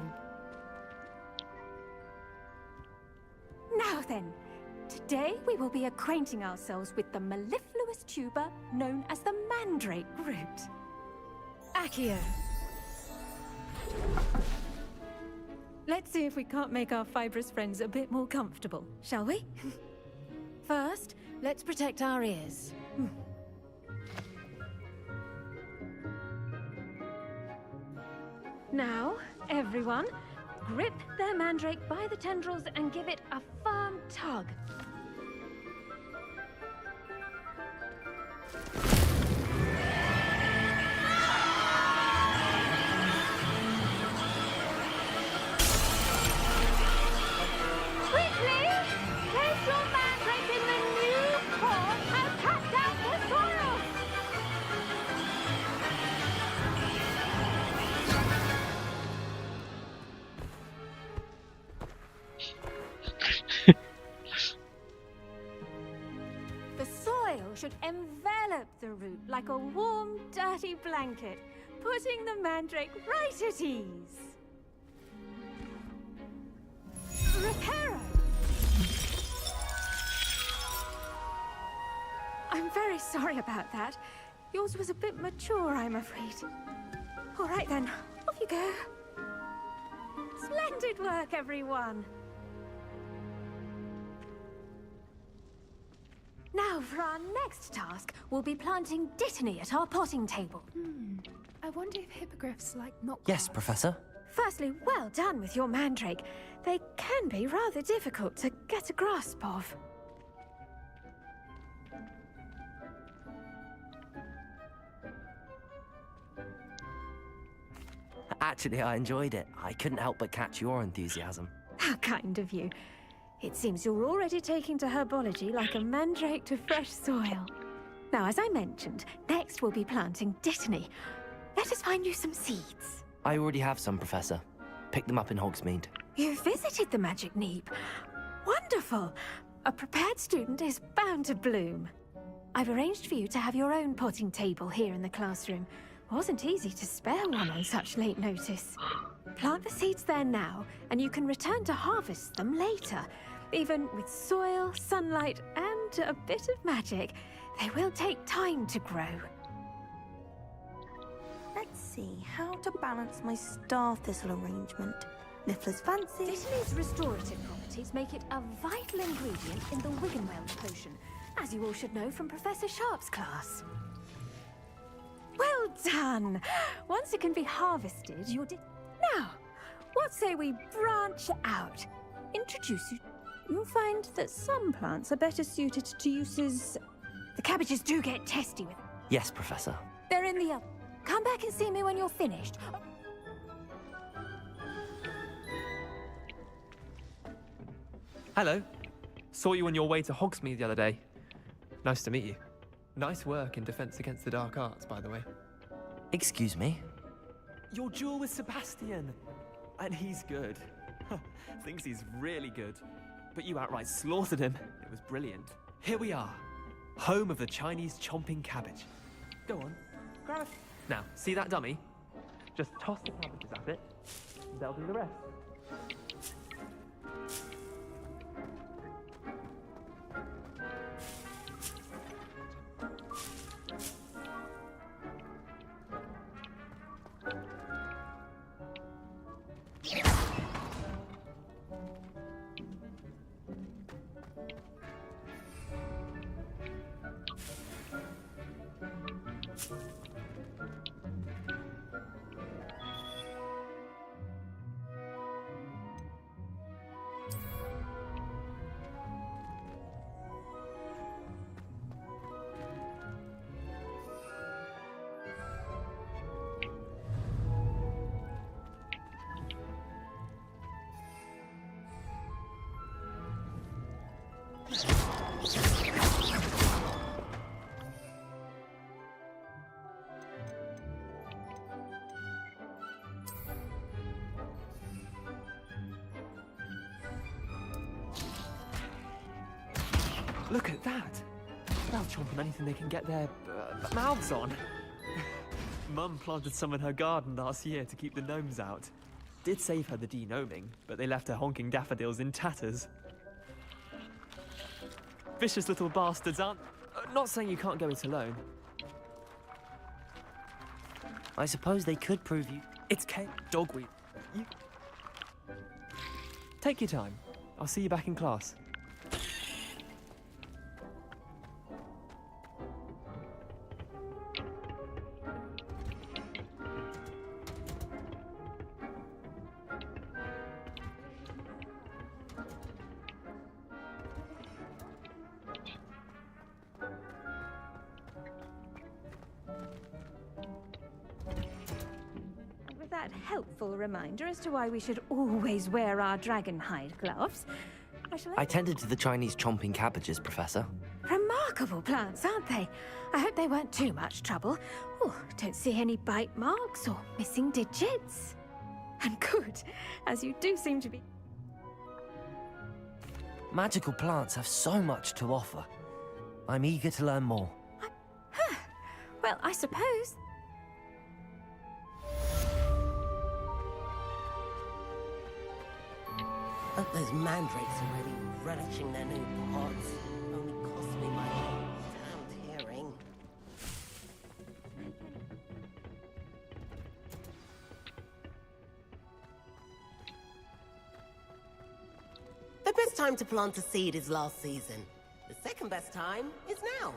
Now then, today we will be acquainting ourselves with the mellifluous tuber known as the mandrake root. Accio. Let's see if we can't make our fibrous friends a bit more comfortable, shall we? First, let's protect our ears. Now, everyone, grip their mandrake by the tendrils and give it a firm tug. Quickly! Place your mandrake in the new pot and cut down the soil! The soil should envelop the root like a warm, dirty blanket, putting the mandrake right at ease. Reparo! I'm very sorry about that. Yours was a bit mature, I'm afraid. All right then, off you go. Splendid work, everyone. Now, for our next task, we'll be planting dittany at our potting table. I wonder if hippogriffs like knockoffs. Yes, Professor. Firstly, well done with your mandrake. They can be rather difficult to get a grasp of. Actually, I enjoyed it. I couldn't help but catch your enthusiasm. How kind of you. It seems you're already taking to herbology like a mandrake to fresh soil. Now, as I mentioned, next we'll be planting dittany. Let us find you some seeds. I already have some, Professor. Picked them up in Hogsmeade. You visited the Magic Neep. Wonderful! A prepared student is bound to bloom. I've arranged for you to have your own potting table here in the classroom. Wasn't easy to spare one on such late notice. Plant the seeds there now, and you can return to harvest them later. Even with soil, sunlight, and a bit of magic, they will take time to grow. Let's see how to balance my star thistle arrangement. Niffler's fancy. Dittany's restorative properties make it a vital ingredient in the Wiggenweld potion, as you all should know from Professor Sharp's class. Well done! Once it can be harvested, Now, what say we branch out? Introduce you. You'll find that some plants are better suited to uses... The cabbages do get testy with... Yes, Professor. They're in the... Come back and see me when you're finished. Hello. Saw you on your way to Hogsmeade the other day. Nice to meet you. Nice work in Defense Against the Dark Arts, by the way. Excuse me? Your duel with Sebastian. And he's good. Thinks he's really good. But you outright slaughtered him. It was brilliant. Here we are. Home of the Chinese chomping cabbage. Go on, grab it. Now, see that dummy? Just toss the cabbages at it. They'll do the rest. Look at that! They'll chomp on anything they can get their mouths on. Mum planted some in her garden last year to keep the gnomes out. Did save her the de-gnoming, but they left her honking daffodils in tatters. Vicious little bastards, aren't... not saying you can't go it alone. I suppose they could prove you... It's dogweed. You... Take your time. I'll see you back in class. That helpful reminder as to why we should always wear our dragon hide gloves. I tended to the Chinese chomping cabbages, Professor. Remarkable plants, aren't they? I hope they weren't too much trouble. Oh, don't see any bite marks or missing digits. And good, as you do seem to be. Magical plants have so much to offer. I'm eager to learn more. Well, I suppose. Hope those mandrakes are really relishing their new pods. Only cost me my damned hearing. The best time to plant a seed is last season. The second best time is now.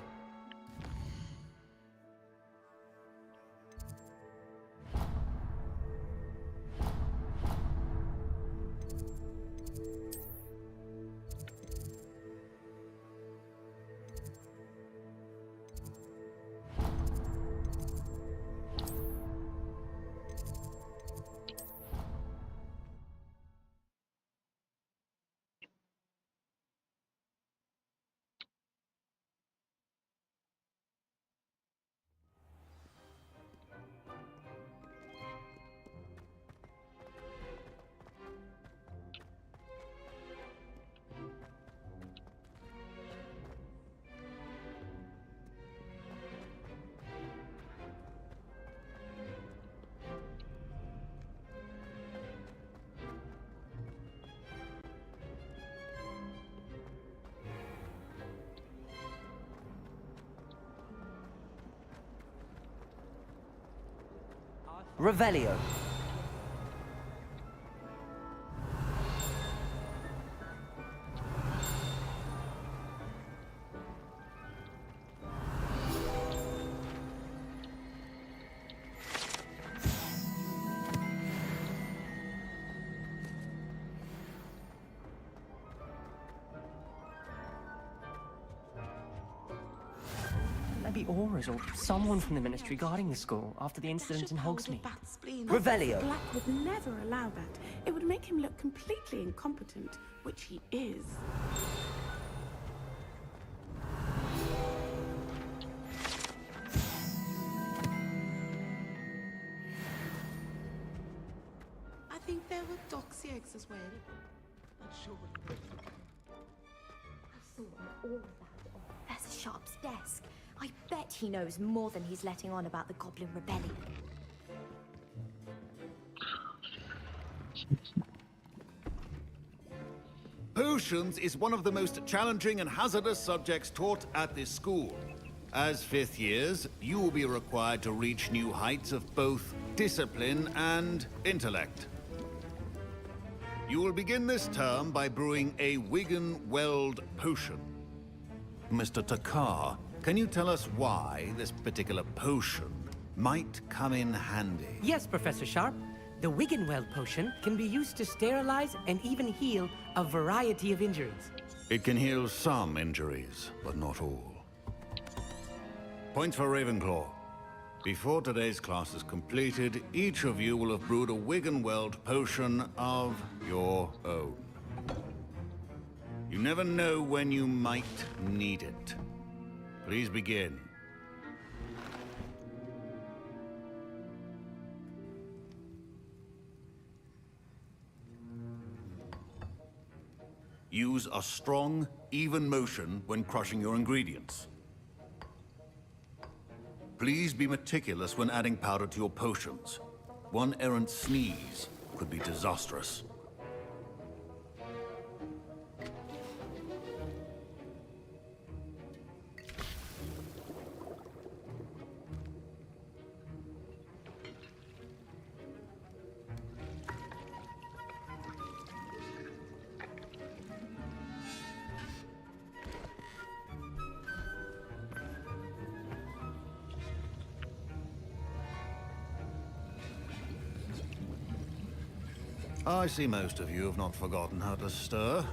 Revelio. Maybe Aura's or someone from the Ministry guarding the school after the incident in Hogsmeade. Revelio. Black would never allow that. It would make him look completely incompetent, which he is. I think there were doxy eggs as well. Not sure what I saw all of that. There's a Sharp's desk. I bet he knows more than he's letting on about the Goblin Rebellion. Potions is one of the most challenging and hazardous subjects taught at this school. As fifth years, you will be required to reach new heights of both discipline and intellect. You will begin this term by brewing a Wiggenweld potion. Mr. Takar, can you tell us why this particular potion might come in handy? Yes, Professor Sharp. The Wiggenweld potion can be used to sterilize and even heal a variety of injuries. It can heal some injuries, but not all. Points for Ravenclaw. Before today's class is completed, each of you will have brewed a Wiggenweld potion of your own. You never know when you might need it. Please begin. Use a strong, even motion when crushing your ingredients. Please be meticulous when adding powder to your potions. One errant sneeze could be disastrous. I see most of you have not forgotten how to stir.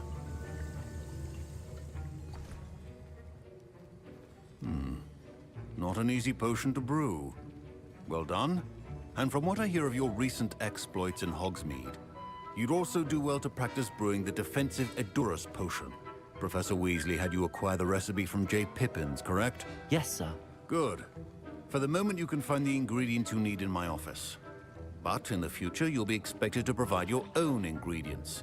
Not an easy potion to brew. Well done. And from what I hear of your recent exploits in Hogsmeade, you'd also do well to practice brewing the defensive Edurus potion. Professor Weasley had you acquire the recipe from J. Pippins, correct? Yes, sir. Good. For the moment, you can find the ingredients you need in my office. But in the future, you'll be expected to provide your own ingredients.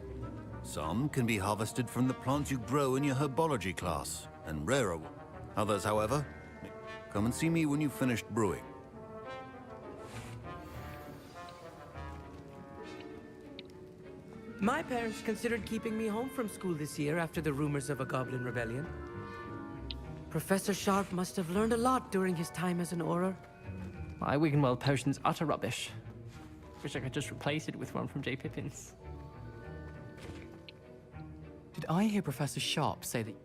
Some can be harvested from the plants you grow in your herbology class, and rarer. Others, however, come and see me when you've finished brewing. My parents considered keeping me home from school this year after the rumors of a Goblin Rebellion. Professor Sharp must have learned a lot during his time as an Auror. My Wiggenweld potion's utter rubbish. Wish I could just replace it with one from J. Pippins. Did I hear Professor Sharp say that...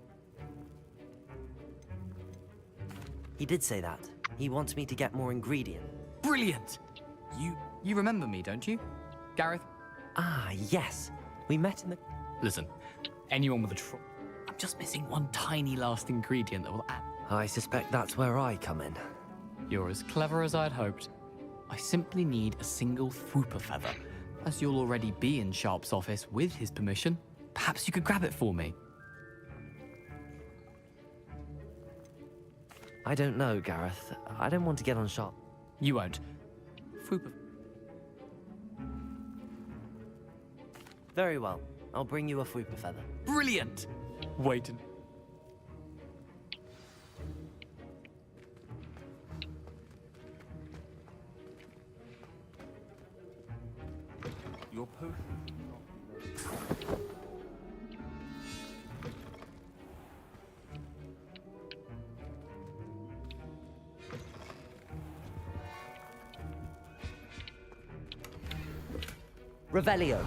He did say that. He wants me to get more ingredient. Brilliant! You remember me, don't you? Gareth? Ah, yes. We met in the... Listen, anyone with a I'm just missing one tiny last ingredient that will add... I suspect that's where I come in. You're as clever as I'd hoped. I simply need a single Fwooper feather. As you'll already be in Sharp's office with his permission, perhaps you could grab it for me. I don't know, Gareth. I don't want to get on Sharp. You won't. Fwooper... Very well. I'll bring you a Fwooper feather. Brilliant! Wait and... Your potion. Revelio.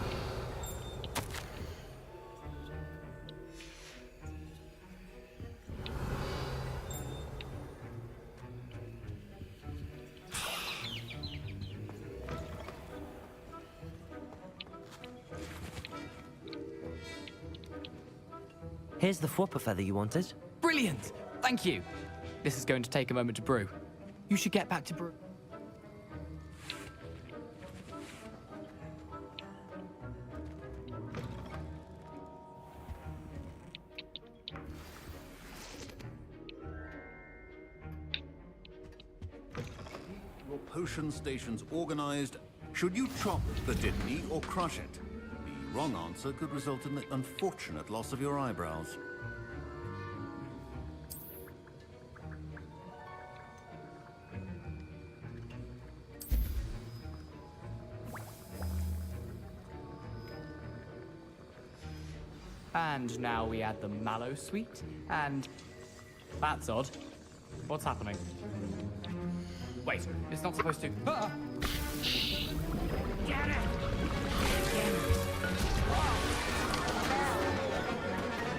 Here's the Fwooper feather you wanted. Brilliant! Thank you! This is going to take a moment to brew. You should get back to brew. Your potion station's organized. Should you chop the Dittany or crush it? The wrong answer could result in the unfortunate loss of your eyebrows. And now we add the mallow sweet, and... That's odd. What's happening? Wait, it's not supposed to... Ah! Get it!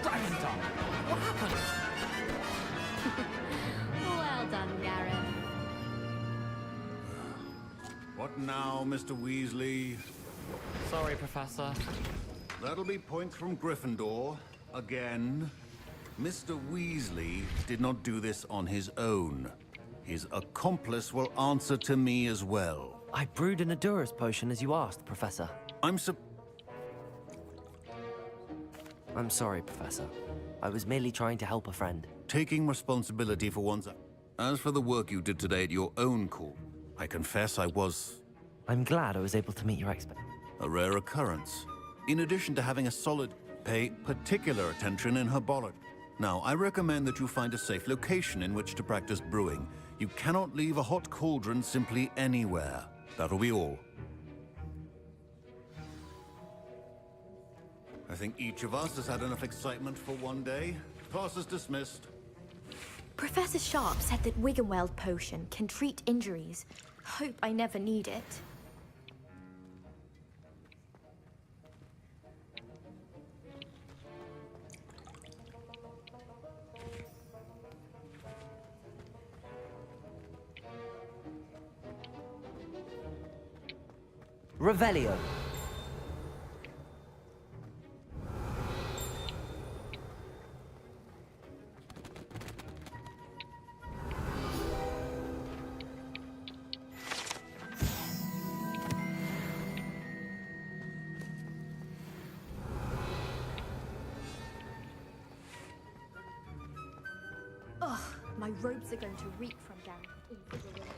Dragon tongue! What happened? Well done, Gareth. What now, Mr. Weasley? Sorry, Professor. That'll be points from Gryffindor. Again. Mr. Weasley did not do this on his own. His accomplice will answer to me as well. I brewed an Adurus potion as you asked, Professor. I'm sorry, Professor. I was merely trying to help a friend. taking responsibility for one's... As for the work you did today at your own call, I confess I was... I'm glad I was able to meet your expectations. A rare occurrence. In addition to having a solid... Pay particular attention in herbology. Now, I recommend that you find a safe location in which to practice brewing. You cannot leave a hot cauldron simply anywhere. That'll be all. I think each of us has had enough excitement for one day. Class is dismissed. Professor Sharp said that Wiggenweld potion can treat injuries. Hope I never need it. Revelio. Ugh, my robes are going to reek from Gareth into the room.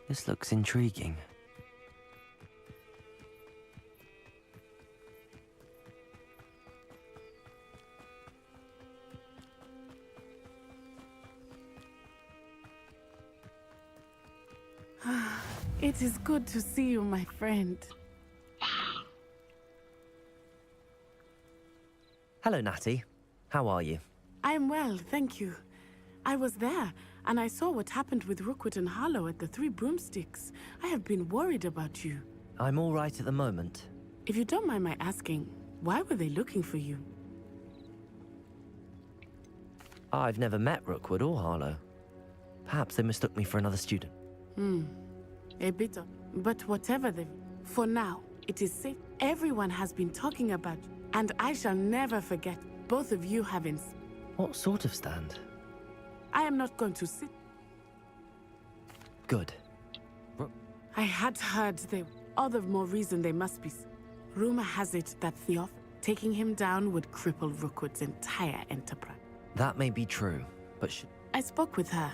This looks intriguing. It is good to see you, my friend. Hello, Natty. How are you? I'm well, thank you. I was there, and I saw what happened with Rookwood and Harlow at the Three Broomsticks. I have been worried about you. I'm all right at the moment. If you don't mind my asking, why were they looking for you? I've never met Rookwood or Harlow. Perhaps they mistook me for another student. A bit of... But whatever they... For now, it is safe. Everyone has been talking about you, and I shall never forget both of you having... What sort of stand? I am not going to sit... Good. I had heard they... All the more reason they must be... Rumor has it that Theof taking him down would cripple Rookwood's entire enterprise. That may be true, but I spoke with her.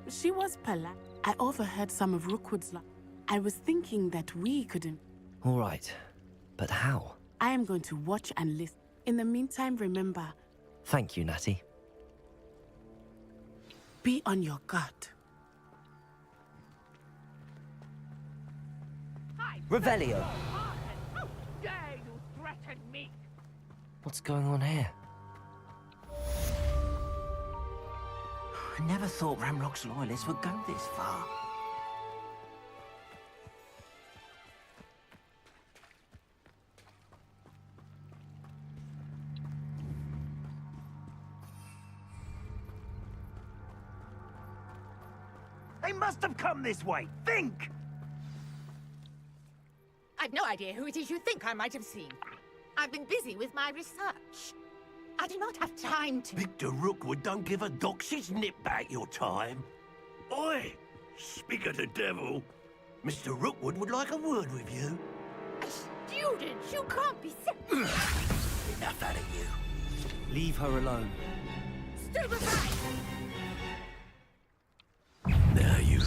She was polite. I overheard some of Rookwood's... I was thinking that we couldn't... All right. But how? I am going to watch and listen. In the meantime, remember... Thank you, Natty. Be on your guard. Revelio! How dare you threaten me? What's going on here? I never thought Ramrock's loyalists would go this far. They must have come this way. Think! I've no idea who it is you think I might have seen. I've been busy with my research. I do not have time to... Victor Rookwood don't give a doxy's nip back your time. Oi! Speak of the devil. Mr. Rookwood would like a word with you. Students, you can't be so... Enough out of you. Leave her alone. Stand aside! Now you...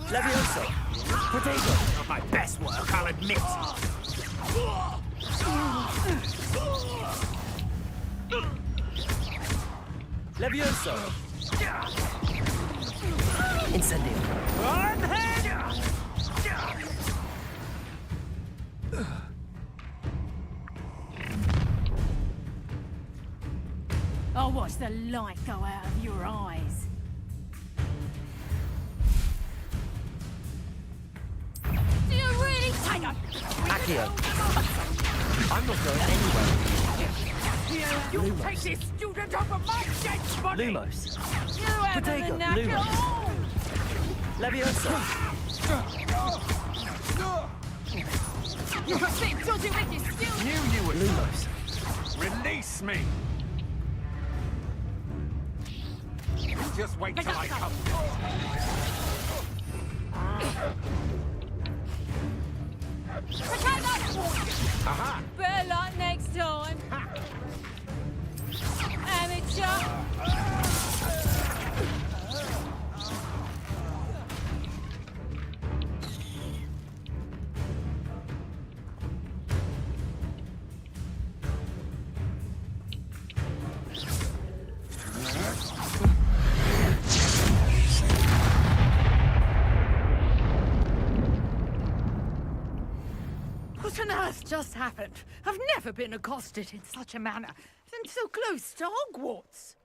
Levioso! Potato! Not my best work, I'll admit. Levioso! Incendio! I'll watch the light go out of your eyes. Do you really take a... Accio! I'm not going anywhere. You take this student off of my dead body! Lumos! You haven't Potato! the knack at Lumos! all! Leviosa! You must be filthy with this student! Knew you would. Lumos! Release me! Just wait till I come. Aha! Better luck next time! Amateur! What on earth just happened? I've never been accosted in such a manner, and so close to Hogwarts.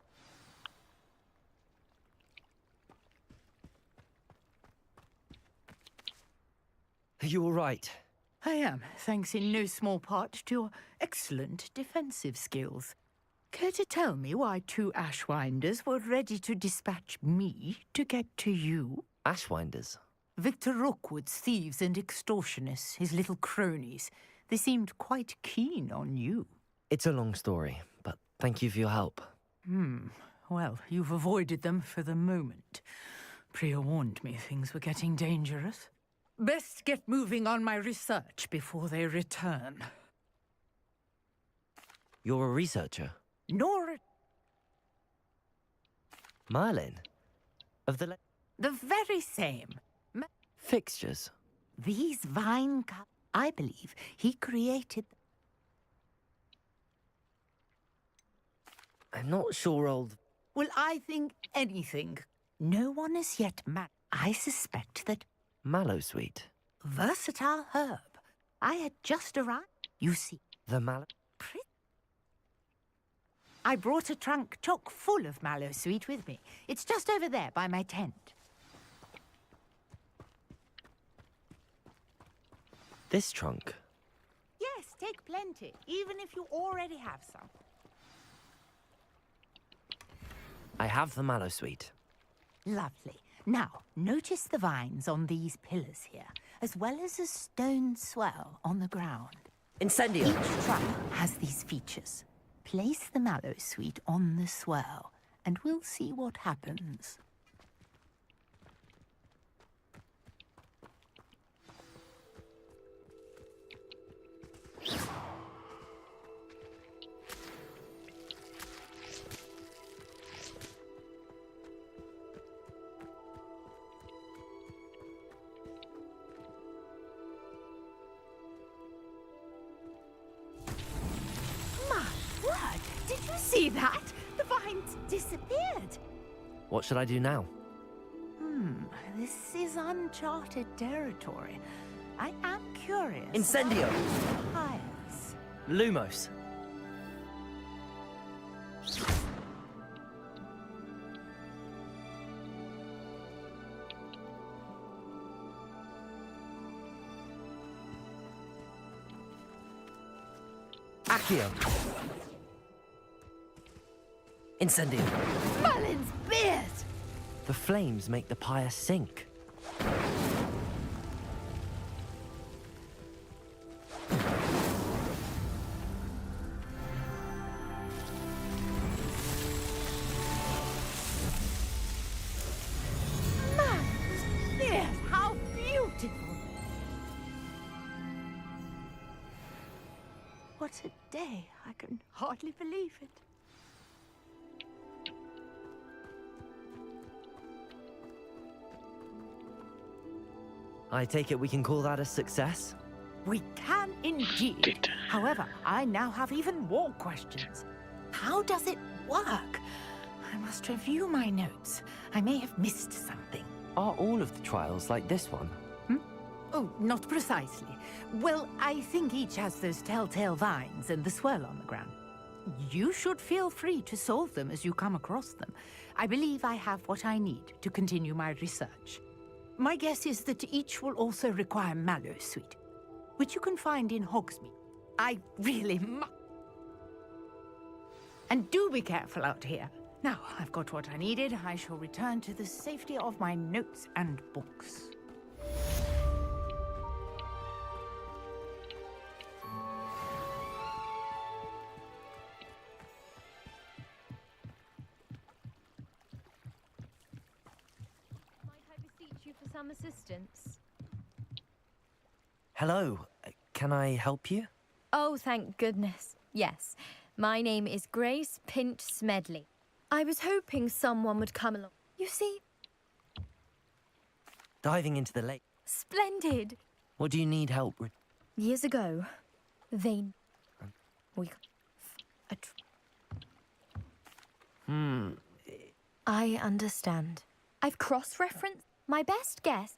Are you all right? I am, thanks in no small part to your excellent defensive skills. Care to tell me why two Ashwinders were ready to dispatch me to get to you? Ashwinders? Victor Rookwood's thieves and extortionists, his little cronies. They seemed quite keen on you. It's a long story, but thank you for your help. Well, you've avoided them for the moment. Priya warned me things were getting dangerous. Best get moving on my research before they return. You're a researcher? Nor Merlin? Of the... the very same. Fixtures? These vine I believe he created... I'm not sure, old... Well, I think anything. No one is yet I suspect that... Mallowsweet? Versatile herb. I had just arrived. You see... The mallow... I brought a trunk chock full of mallowsweet with me. It's just over there by my tent. This trunk? Yes, take plenty, even if you already have some. I have the mallowsweet. Lovely. Now, notice the vines on these pillars here, as well as a stone swell on the ground. Incendio! Each trunk has these features. Place the mallowsweet on the swell, and we'll see what happens. Did you see that? The vines disappeared. What should I do now? This is uncharted territory. I am curious. Incendio! Piles. Lumos. Accio. Incendio. Merlin's beard! The flames make the pyre sink. Merlin's beard! How beautiful! What a day. I can hardly believe it. I take it we can call that a success? We can indeed. However, I now have even more questions. How does it work? I must review my notes. I may have missed something. Are all of the trials like this one? Oh, not precisely. Well, I think each has those telltale vines and the swirl on the ground. You should feel free to solve them as you come across them. I believe I have what I need to continue my research. My guess is that each will also require mallow sweet, which you can find in Hogsmeade. I really And do be careful out here. Now, I've got what I needed. I shall return to the safety of my notes and books. For some assistance. Hello, can I help you? Oh, thank goodness. Yes, my name is Grace Pinch Smedley. I was hoping someone would come along. You see? Diving into the lake. Splendid. What do you need help with? Years ago, they... I understand. I've cross-referenced. My best guess